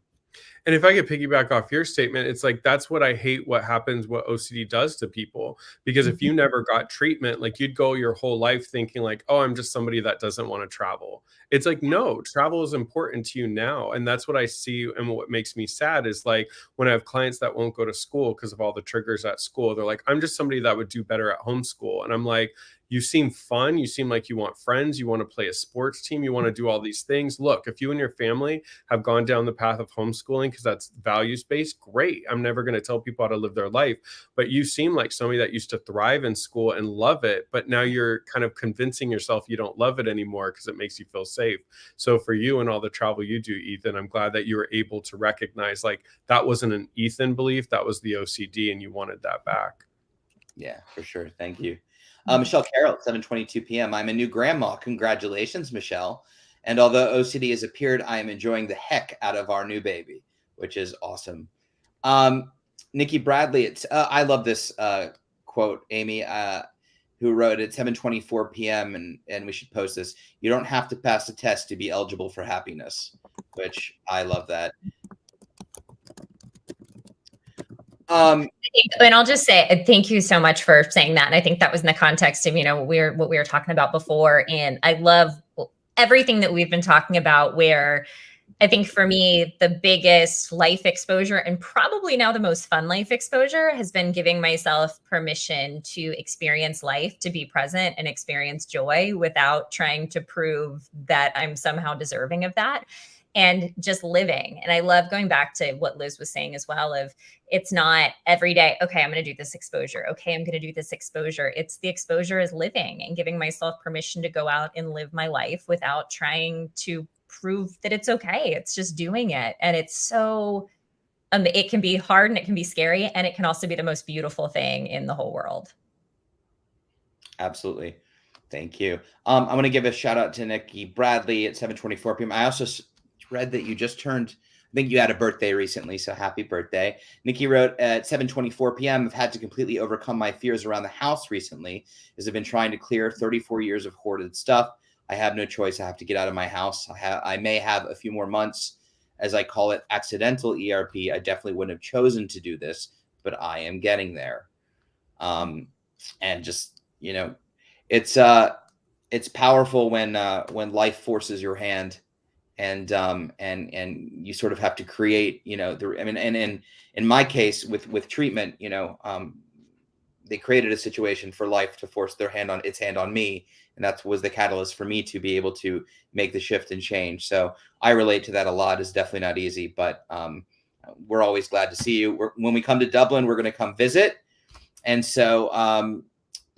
And if I could piggyback off your statement, it's like, that's what I hate what OCD does to people. Because if you never got treatment, like you'd go your whole life thinking like, oh, I'm just somebody that doesn't want to travel. It's like, no, travel is important to you now. And that's what I see. And what makes me sad is like when I have clients that won't go to school because of all the triggers at school, they're like, I'm just somebody that would do better at homeschool. And I'm like, you seem fun. You seem like you want friends. You want to play a sports team. You want to do all these things. Look, if you and your family have gone down the path of homeschooling because that's values-based, great. I'm never going to tell people how to live their life. But you seem like somebody that used to thrive in school and love it. But now you're kind of convincing yourself you don't love it anymore because it makes you feel safe. So for you and all the travel you do, Ethan, I'm glad that you were able to recognize like that wasn't an Ethan belief. That was the OCD and you wanted that back. Yeah, for sure. Thank you. Michelle Carroll at 7:22 p.m. I'm a new grandma. Congratulations, Michelle. And although OCD has appeared, I am enjoying the heck out of our new baby, which is awesome. Nikki Bradley, I love this quote, Amy, who wrote at 7:24 p.m. and we should post this. You don't have to pass a test to be eligible for happiness, which I love that. And I'll just say thank you so much for saying that. And I think that was in the context of, what we were talking about before. And I love everything that we've been talking about, where I think for me, the biggest life exposure and probably now the most fun life exposure has been giving myself permission to experience life, to be present and experience joy without trying to prove that I'm somehow deserving of that. And just living. And I love going back to what Liz was saying as well, of it's not every day, okay, I'm going to do this exposure. Okay, I'm going to do this exposure. It's the exposure is living and giving myself permission to go out and live my life without trying to prove that it's okay. It's just doing it. And it's so, it can be hard and it can be scary. And it can also be the most beautiful thing in the whole world. Absolutely. Thank you. I'm going to give a shout out to Nikki Bradley at 7:24 p.m. I also read that you just turned, I think you had a birthday recently, so happy birthday. Nikki wrote at 7:24 p.m. I've had to completely overcome my fears around the house recently as I've been trying to clear 34 years of hoarded stuff. I have no choice. I have to get out of my house. I may have a few more months, as I call it, accidental ERP. I definitely wouldn't have chosen to do this, but I am getting there. And just, it's powerful when life forces your hand. And you sort of have to create, and in my case with treatment, they created a situation for life to force its hand on me. And that was the catalyst for me to be able to make the shift and change. So I relate to that a lot. It's definitely not easy, but we're always glad to see you. When we come to Dublin, we're going to come visit. And so,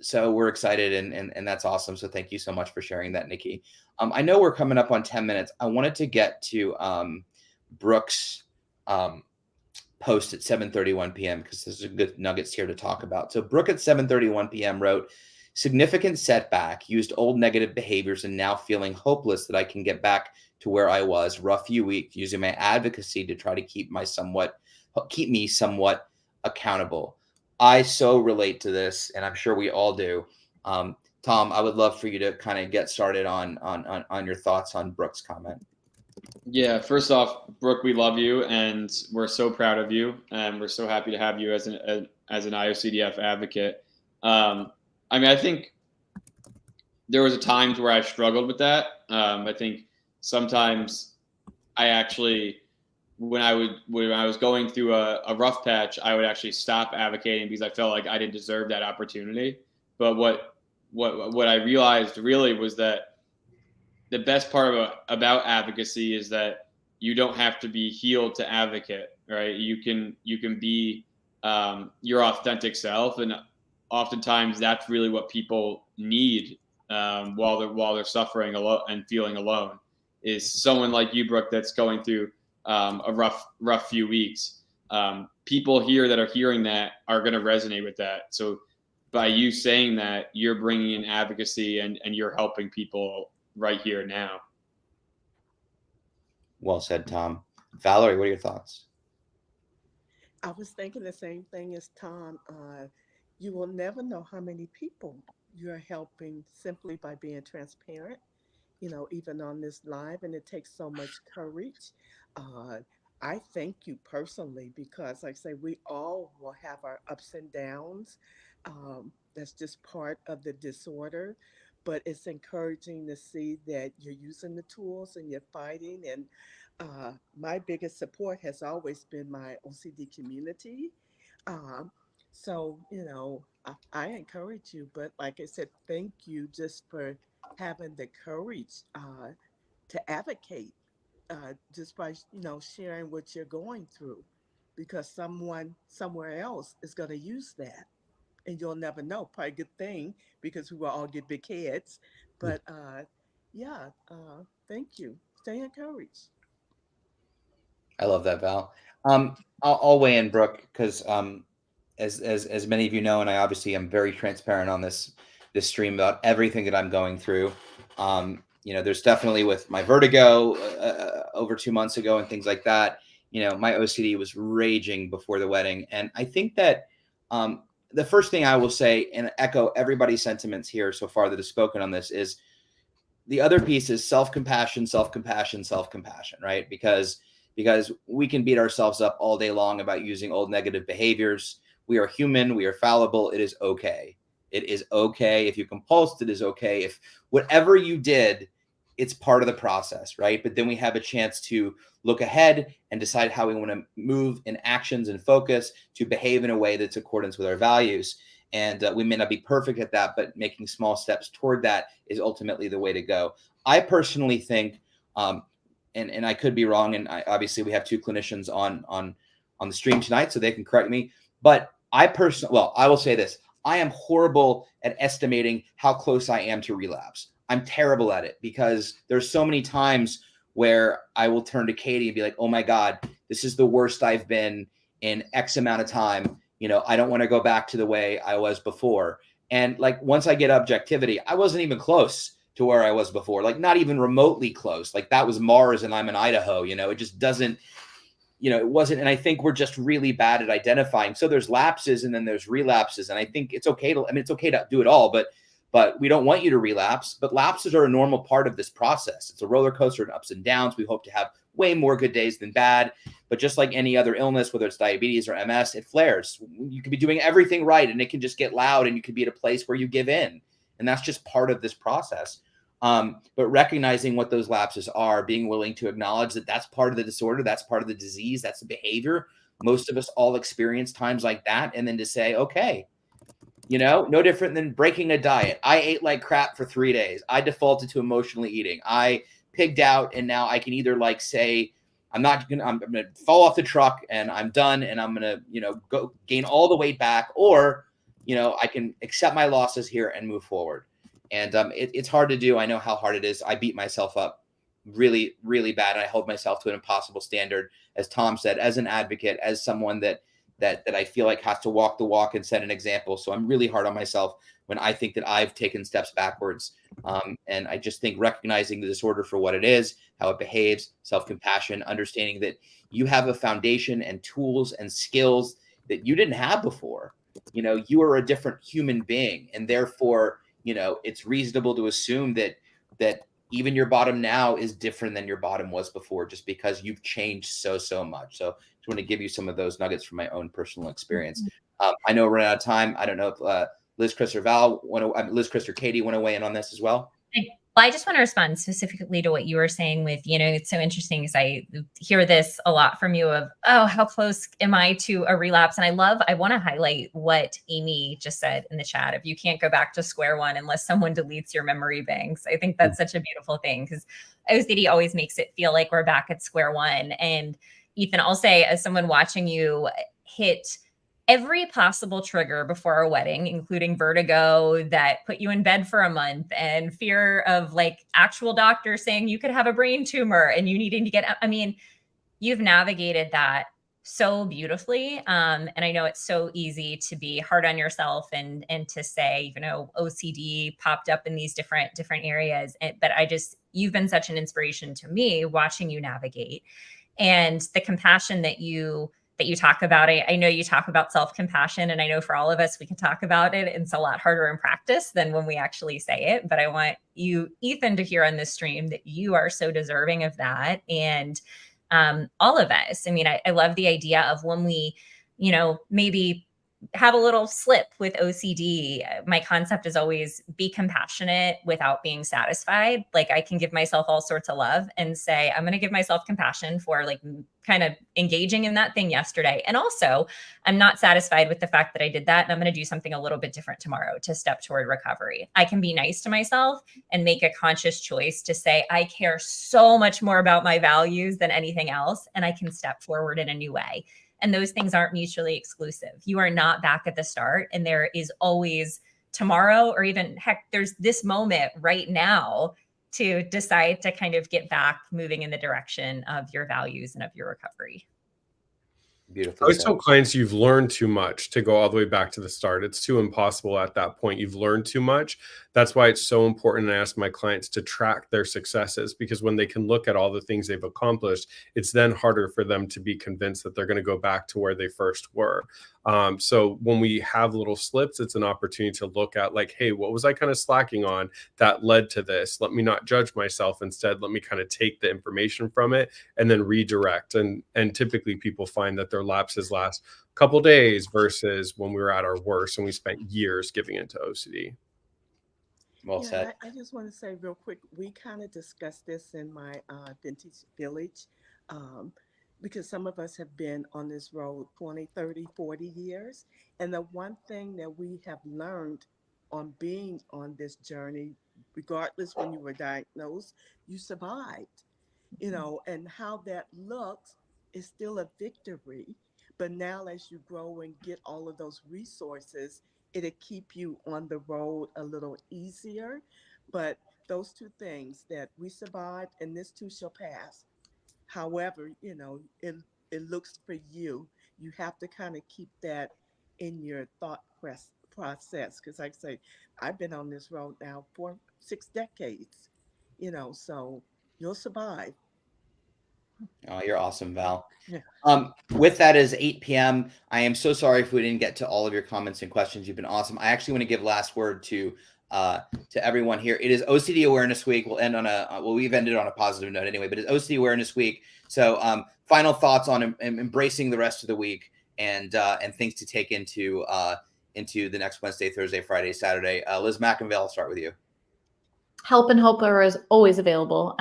so we're excited, and that's awesome. So thank you so much for sharing that, Nikki. I know we're coming up on 10 minutes. I wanted to get to Brooke's post at 7:31 p.m. because there's some good nuggets here to talk about. So Brooke at 7:31 p.m. wrote, significant setback, used old negative behaviors, and now feeling hopeless that I can get back to where I was. Rough few weeks using my advocacy to try to keep me somewhat accountable. I so relate to this, and I'm sure we all do. Tom, I would love for you to kind of get started on your thoughts on Brooke's comment. Yeah, first off, Brooke, we love you, and we're so proud of you, and we're so happy to have you as an IOCDF advocate. I mean, I think there was a time where I struggled with that. I think sometimes I actually, when I was going through a rough patch, I would actually stop advocating because I felt like I didn't deserve that opportunity. But what I realized really was that the best part about advocacy is that you don't have to be healed to advocate, right? You can be your authentic self, and oftentimes that's really what people need while they're suffering alone and feeling alone, is someone like you, Brooke, that's going through a rough few weeks. People here that are hearing that are going to resonate with that. So by you saying that, you're bringing in advocacy and you're helping people right here now. Well said, Tom. Valerie, what are your thoughts? I was thinking the same thing as Tom. You will never know how many people you're helping simply by being transparent, even on this live, and it takes so much courage. I thank you personally because, like I say, we all will have our ups and downs. That's just part of the disorder, but it's encouraging to see that you're using the tools and you're fighting. And my biggest support has always been my OCD community. So, I encourage you, but like I said, thank you just for having the courage to advocate just by, sharing what you're going through, because someone somewhere else is going to use that. And you'll never know. Probably a good thing because we will all get big heads. But yeah, thank you. Stay encouraged. I love that, Val. I'll weigh in, Brooke, because as many of you know, and I obviously am very transparent on this stream about everything that I'm going through. There's definitely, with my vertigo over 2 months ago and things like that, my OCD was raging before the wedding. And I think that the first thing I will say, and echo everybody's sentiments here so far that has spoken on this, is the other piece is self-compassion, self-compassion, self-compassion, right? Because we can beat ourselves up all day long about using old negative behaviors. We are human. We are fallible. It is okay. It is okay. If you compulsed, it is okay. If whatever you did, it's part of the process, right? But then we have a chance to look ahead and decide how we want to move in actions and focus to behave in a way that's accordance with our values. And we may not be perfect at that, but making small steps toward that is ultimately the way to go. I personally think, and I could be wrong, and obviously we have two clinicians on the stream tonight, so they can correct me. But I will say this: I am horrible at estimating how close I am to relapse. I'm terrible at it because there's so many times where I will turn to Katie and be like, "Oh my God, this is the worst I've been in X amount of time. I don't want to go back to the way I was before." And like, once I get objectivity, I wasn't even close to where I was before, like not even remotely close. Like that was Mars and I'm in Idaho, it just doesn't, it wasn't. And I think we're just really bad at identifying. So there's lapses and then there's relapses. And I think it's okay to do it all, but we don't want you to relapse. But lapses are a normal part of this process. It's a roller coaster and ups and downs. We hope to have way more good days than bad. But just like any other illness, whether it's diabetes or MS, it flares. You could be doing everything right and it can just get loud and you could be at a place where you give in. And that's just part of this process. But recognizing what those lapses are, being willing to acknowledge that that's part of the disorder, that's part of the disease, that's the behavior. Most of us all experience times like that. And then to say, okay, You know, no different than breaking a diet. I ate like crap for 3 days. I defaulted to emotionally eating. I pigged out, and now I can either like say, I'm gonna fall off the truck and I'm done, and I'm gonna, go gain all the weight back, or, I can accept my losses here and move forward. And it's hard to do. I know how hard it is. I beat myself up really, really bad, and I hold myself to an impossible standard, as Tom said, as an advocate, as someone that I feel like has to walk the walk and set an example. So I'm really hard on myself when I think that I've taken steps backwards. And I just think recognizing the disorder for what it is, how it behaves, self-compassion, understanding that you have a foundation and tools and skills that you didn't have before. You are a different human being, and therefore, it's reasonable to assume that even your bottom now is different than your bottom was before, just because you've changed so much. So just want to give you some of those nuggets from my own personal experience. I know we're out of time. I don't know if Liz, Chris, or Liz, Chris, or Katie want to weigh in on this as well. Well, I just want to respond specifically to what you were saying with, it's so interesting because I hear this a lot from you of, oh, how close am I to a relapse? And I want to highlight what Amy just said in the chat. If you can't go back to square one unless someone deletes your memory banks, I think that's such a beautiful thing, because OCD always makes it feel like we're back at square one. And Ethan, I'll say, as someone watching you hit every possible trigger before a wedding, including vertigo that put you in bed for a month, and fear of like actual doctors saying you could have a brain tumor and you needing to get, you've navigated that so beautifully. And I know it's so easy to be hard on yourself and to say, OCD popped up in these different areas. But you've been such an inspiration to me watching you navigate, and the compassion that you talk about. I know you talk about self-compassion, and I know for all of us, we can talk about it. It's a lot harder in practice than when we actually say it. But I want you, Ethan, to hear on this stream that you are so deserving of that. And all of us. I love the idea of when we, maybe have a little slip with OCD. My concept is always be compassionate without being satisfied. Like, I can give myself all sorts of love and say, I'm going to give myself compassion for like kind of engaging in that thing yesterday. And also, I'm not satisfied with the fact that I did that, and I'm going to do something a little bit different tomorrow to step toward recovery. I can be nice to myself and make a conscious choice to say, I care so much more about my values than anything else, and I can step forward in a new way. And those things aren't mutually exclusive. You are not back at the start, and there is always tomorrow, or even heck, there's this moment right now to decide to kind of get back moving in the direction of your values and of your recovery. Beautiful. I always tell clients, you've learned too much to go all the way back to the start. It's too impossible at that point. You've learned too much. That's why it's so important to ask my clients to track their successes, because when they can look at all the things they've accomplished, it's then harder for them to be convinced that they're going to go back to where they first were. So when we have little slips, it's an opportunity to look at like, hey, what was I kind of slacking on that led to this? Let me not judge myself. Instead, let me kind of take the information from it and then redirect. And typically people find that their lapses last a couple days versus when we were at our worst and we spent years giving into OCD. Well said. I just want to say real quick, we kind of discussed this in my vintage village, because some of us have been on this road 20, 30, 40 years. And the one thing that we have learned on being on this journey, regardless when you were diagnosed, you survived, and how that looks is still a victory. But now as you grow and get all of those resources, it'll keep you on the road a little easier. But those two things, that we survived and this too shall pass. However, it looks for you. You have to kind of keep that in your thought process. Because like I say, I've been on this road now for 6 decades, so you'll survive. Oh, you're awesome, Val. Yeah. With that is 8 p.m. I am so sorry if we didn't get to all of your comments and questions. You've been awesome. I actually want to give last word to everyone here. It is OCD Awareness Week. We'll end on we've ended on a positive note anyway, but it's OCD Awareness Week. So final thoughts on embracing the rest of the week and things to take into the next Wednesday, Thursday, Friday, Saturday. Liz McInville, I'll start with you. Help and hope are always available.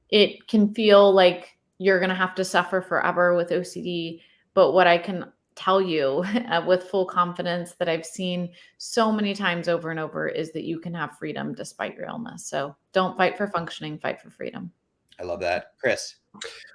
It can feel like you're going to have to suffer forever with OCD, but what I can tell you with full confidence that I've seen so many times over and over is that you can have freedom despite your illness. So don't fight for functioning, fight for freedom. I love that. Chris.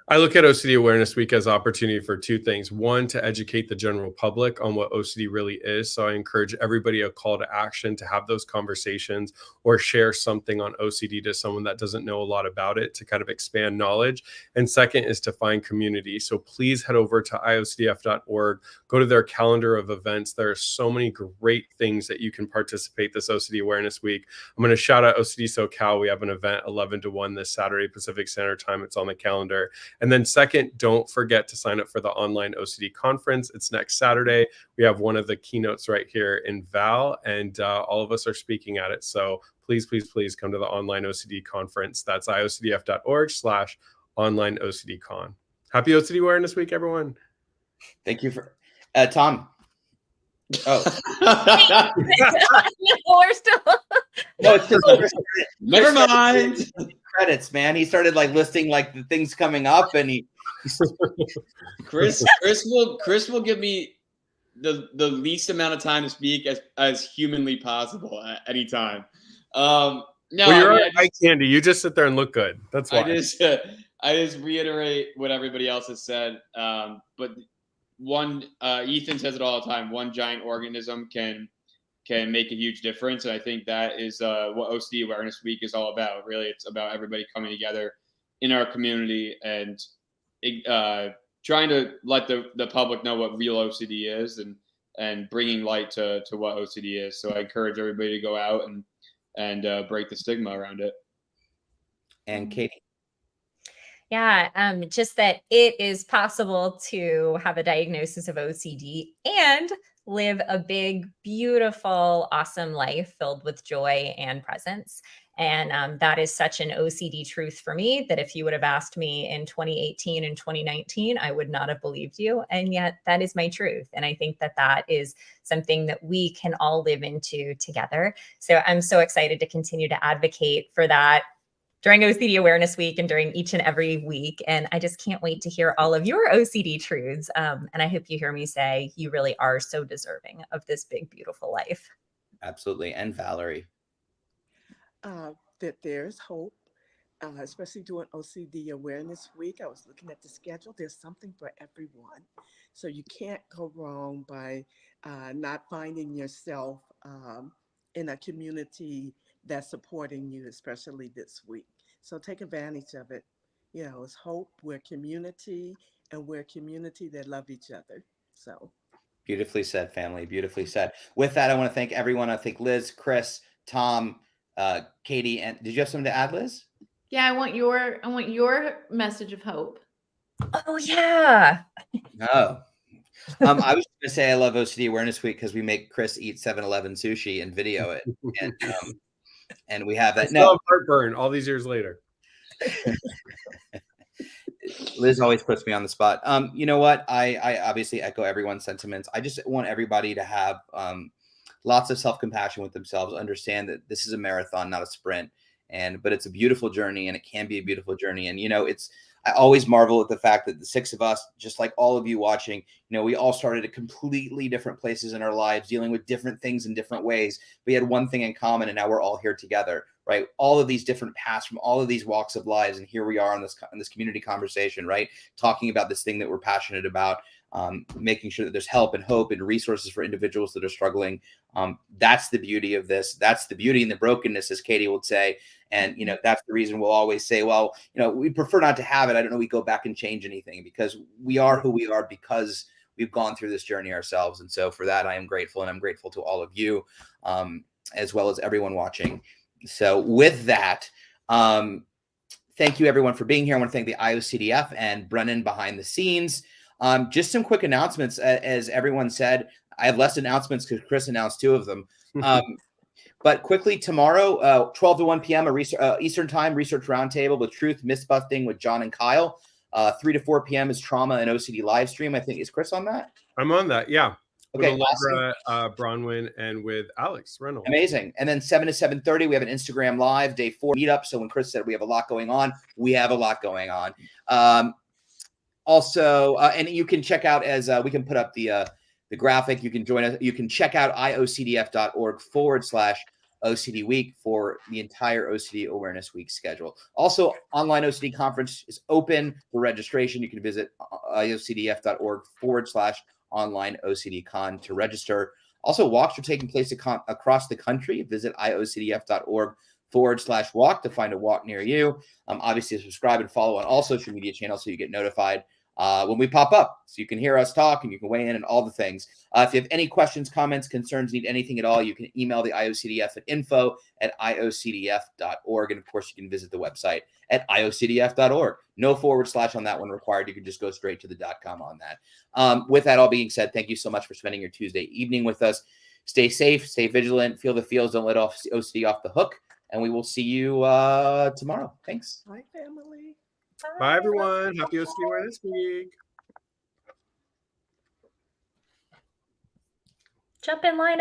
I look at OCD Awareness Week as opportunity for two things. One, to educate the general public on what OCD really is. So I encourage everybody a call to action to have those conversations or share something on OCD to someone that doesn't know a lot about it to kind of expand knowledge. And second is to find community. So please head over to IOCDF.org, go to their calendar of events. There are so many great things that you can participate this OCD Awareness Week. I'm going to shout out OCD SoCal. We have an event 11 to 1 this Saturday Pacific Standard Time. It's on the calendar. And then second, don't forget to sign up for the online OCD conference. It's next Saturday. We have one of the keynotes right here in Val, and all of us are speaking at it. So please, please, please come to the online OCD conference. That's iocdf.org/online OCD con. Happy OCD Awareness Week, everyone. Thank you for Tom. Oh, We're still. no, it's just Never mind. Credits, man. He started like listing like the things coming up, and Chris will give me the least amount of time to speak as humanly possible at any time. No, well, you're eye candy. You just sit there and look good. That's why. I just reiterate what everybody else has said. But one, Ethan says it all the time. One giant organism can make a huge difference, and I think that is what OCD Awareness Week is all about. Really, it's about everybody coming together in our community and trying to let the public know what real OCD is and bringing light to what OCD is. So I encourage everybody to go out and break the stigma around it. And Katie. Yeah, just that it is possible to have a diagnosis of OCD and live a big, beautiful, awesome life filled with joy and presence. And that is such an OCD truth for me that if you would have asked me in 2018 and 2019, I would not have believed you. And yet that is my truth. And I think that that is something that we can all live into together. So I'm so excited to continue to advocate for that during OCD Awareness Week and during each and every week. And I just can't wait to hear all of your OCD truths. And I hope you hear me say you really are so deserving of this big, beautiful life. Absolutely. And Valerie. That there's hope, especially during OCD Awareness Week. I was looking at the schedule. There's something for everyone. So you can't go wrong by not finding yourself in a community that's supporting you, especially this week. So take advantage of it. You know, it's hope. We're community, and we're a community that love each other. So beautifully said, family. Beautifully said. With that, I want to thank everyone. I think Liz, Chris, Tom, Katie, and did you have something to add, Liz? Yeah, I want your message of hope. Oh yeah. Oh. I was going to say I love OCD Awareness Week because we make Chris eat 7-Eleven sushi and video it, and we have that. Still have heartburn all these years later. Liz always puts me on the spot. You know what? I obviously echo everyone's sentiments. I just want everybody to have lots of self-compassion with themselves, understand that this is a marathon, not a sprint. But it's a beautiful journey, and it can be a beautiful journey. And, I always marvel at the fact that the six of us, just like all of you watching, we all started at completely different places in our lives, dealing with different things in different ways. We had one thing in common, and now we're all here together, right? All of these different paths from all of these walks of lives. And here we are in this community conversation, right? Talking about this thing that we're passionate about, making sure that there's help and hope and resources for individuals that are struggling. That's the beauty of this. That's the beauty and the brokenness, as Katie would say. And, that's the reason we'll always say, well, we prefer not to have it. I don't know. We go back and change anything because we are who we are because we've gone through this journey ourselves. And so for that, I am grateful, and I'm grateful to all of you, as well as everyone watching. So with that, thank you everyone for being here. I want to thank the IOCDF and Brennan behind the scenes. Just some quick announcements. As everyone said, I have less announcements because Chris announced 2 of them. But quickly, tomorrow, 12 to 1 p.m. Eastern Time, Research Roundtable with Truth Myth-Busting with John and Kyle. 3 to 4 p.m. is Trauma and OCD live stream. I think, is Chris on that? I'm on that, yeah. Okay, with Allegra Bronwyn and with Alex Reynolds. Amazing. And then 7 to 7:30, we have an Instagram Live, day 4 meetup. So when Chris said we have a lot going on, we have a lot going on. Also, and you can check out as we can put up the graphic. You can join us. You can check out iocdf.org/OCD week for the entire OCD Awareness Week schedule. Also, online OCD conference is open for registration. You can visit iocdf.org/online OCD con to register. Also, walks are taking place across the country. Visit iocdf.org/walk to find a walk near you. Obviously, subscribe and follow on all social media channels so you get notified when we pop up, so you can hear us talk and you can weigh in and all the things. If you have any questions, comments, concerns, need anything at all, you can email the IOCDF at info@iocdf.org. And of course, you can visit the website at iocdf.org. No / on that one required. You can just go straight to the .com on that. With that all being said, thank you so much for spending your Tuesday evening with us. Stay safe, stay vigilant, feel the feels, don't let OCD off the hook. And we will see you tomorrow. Thanks. Bye, family. Bye, everyone. Happy OCD Awareness Week. Jump in line.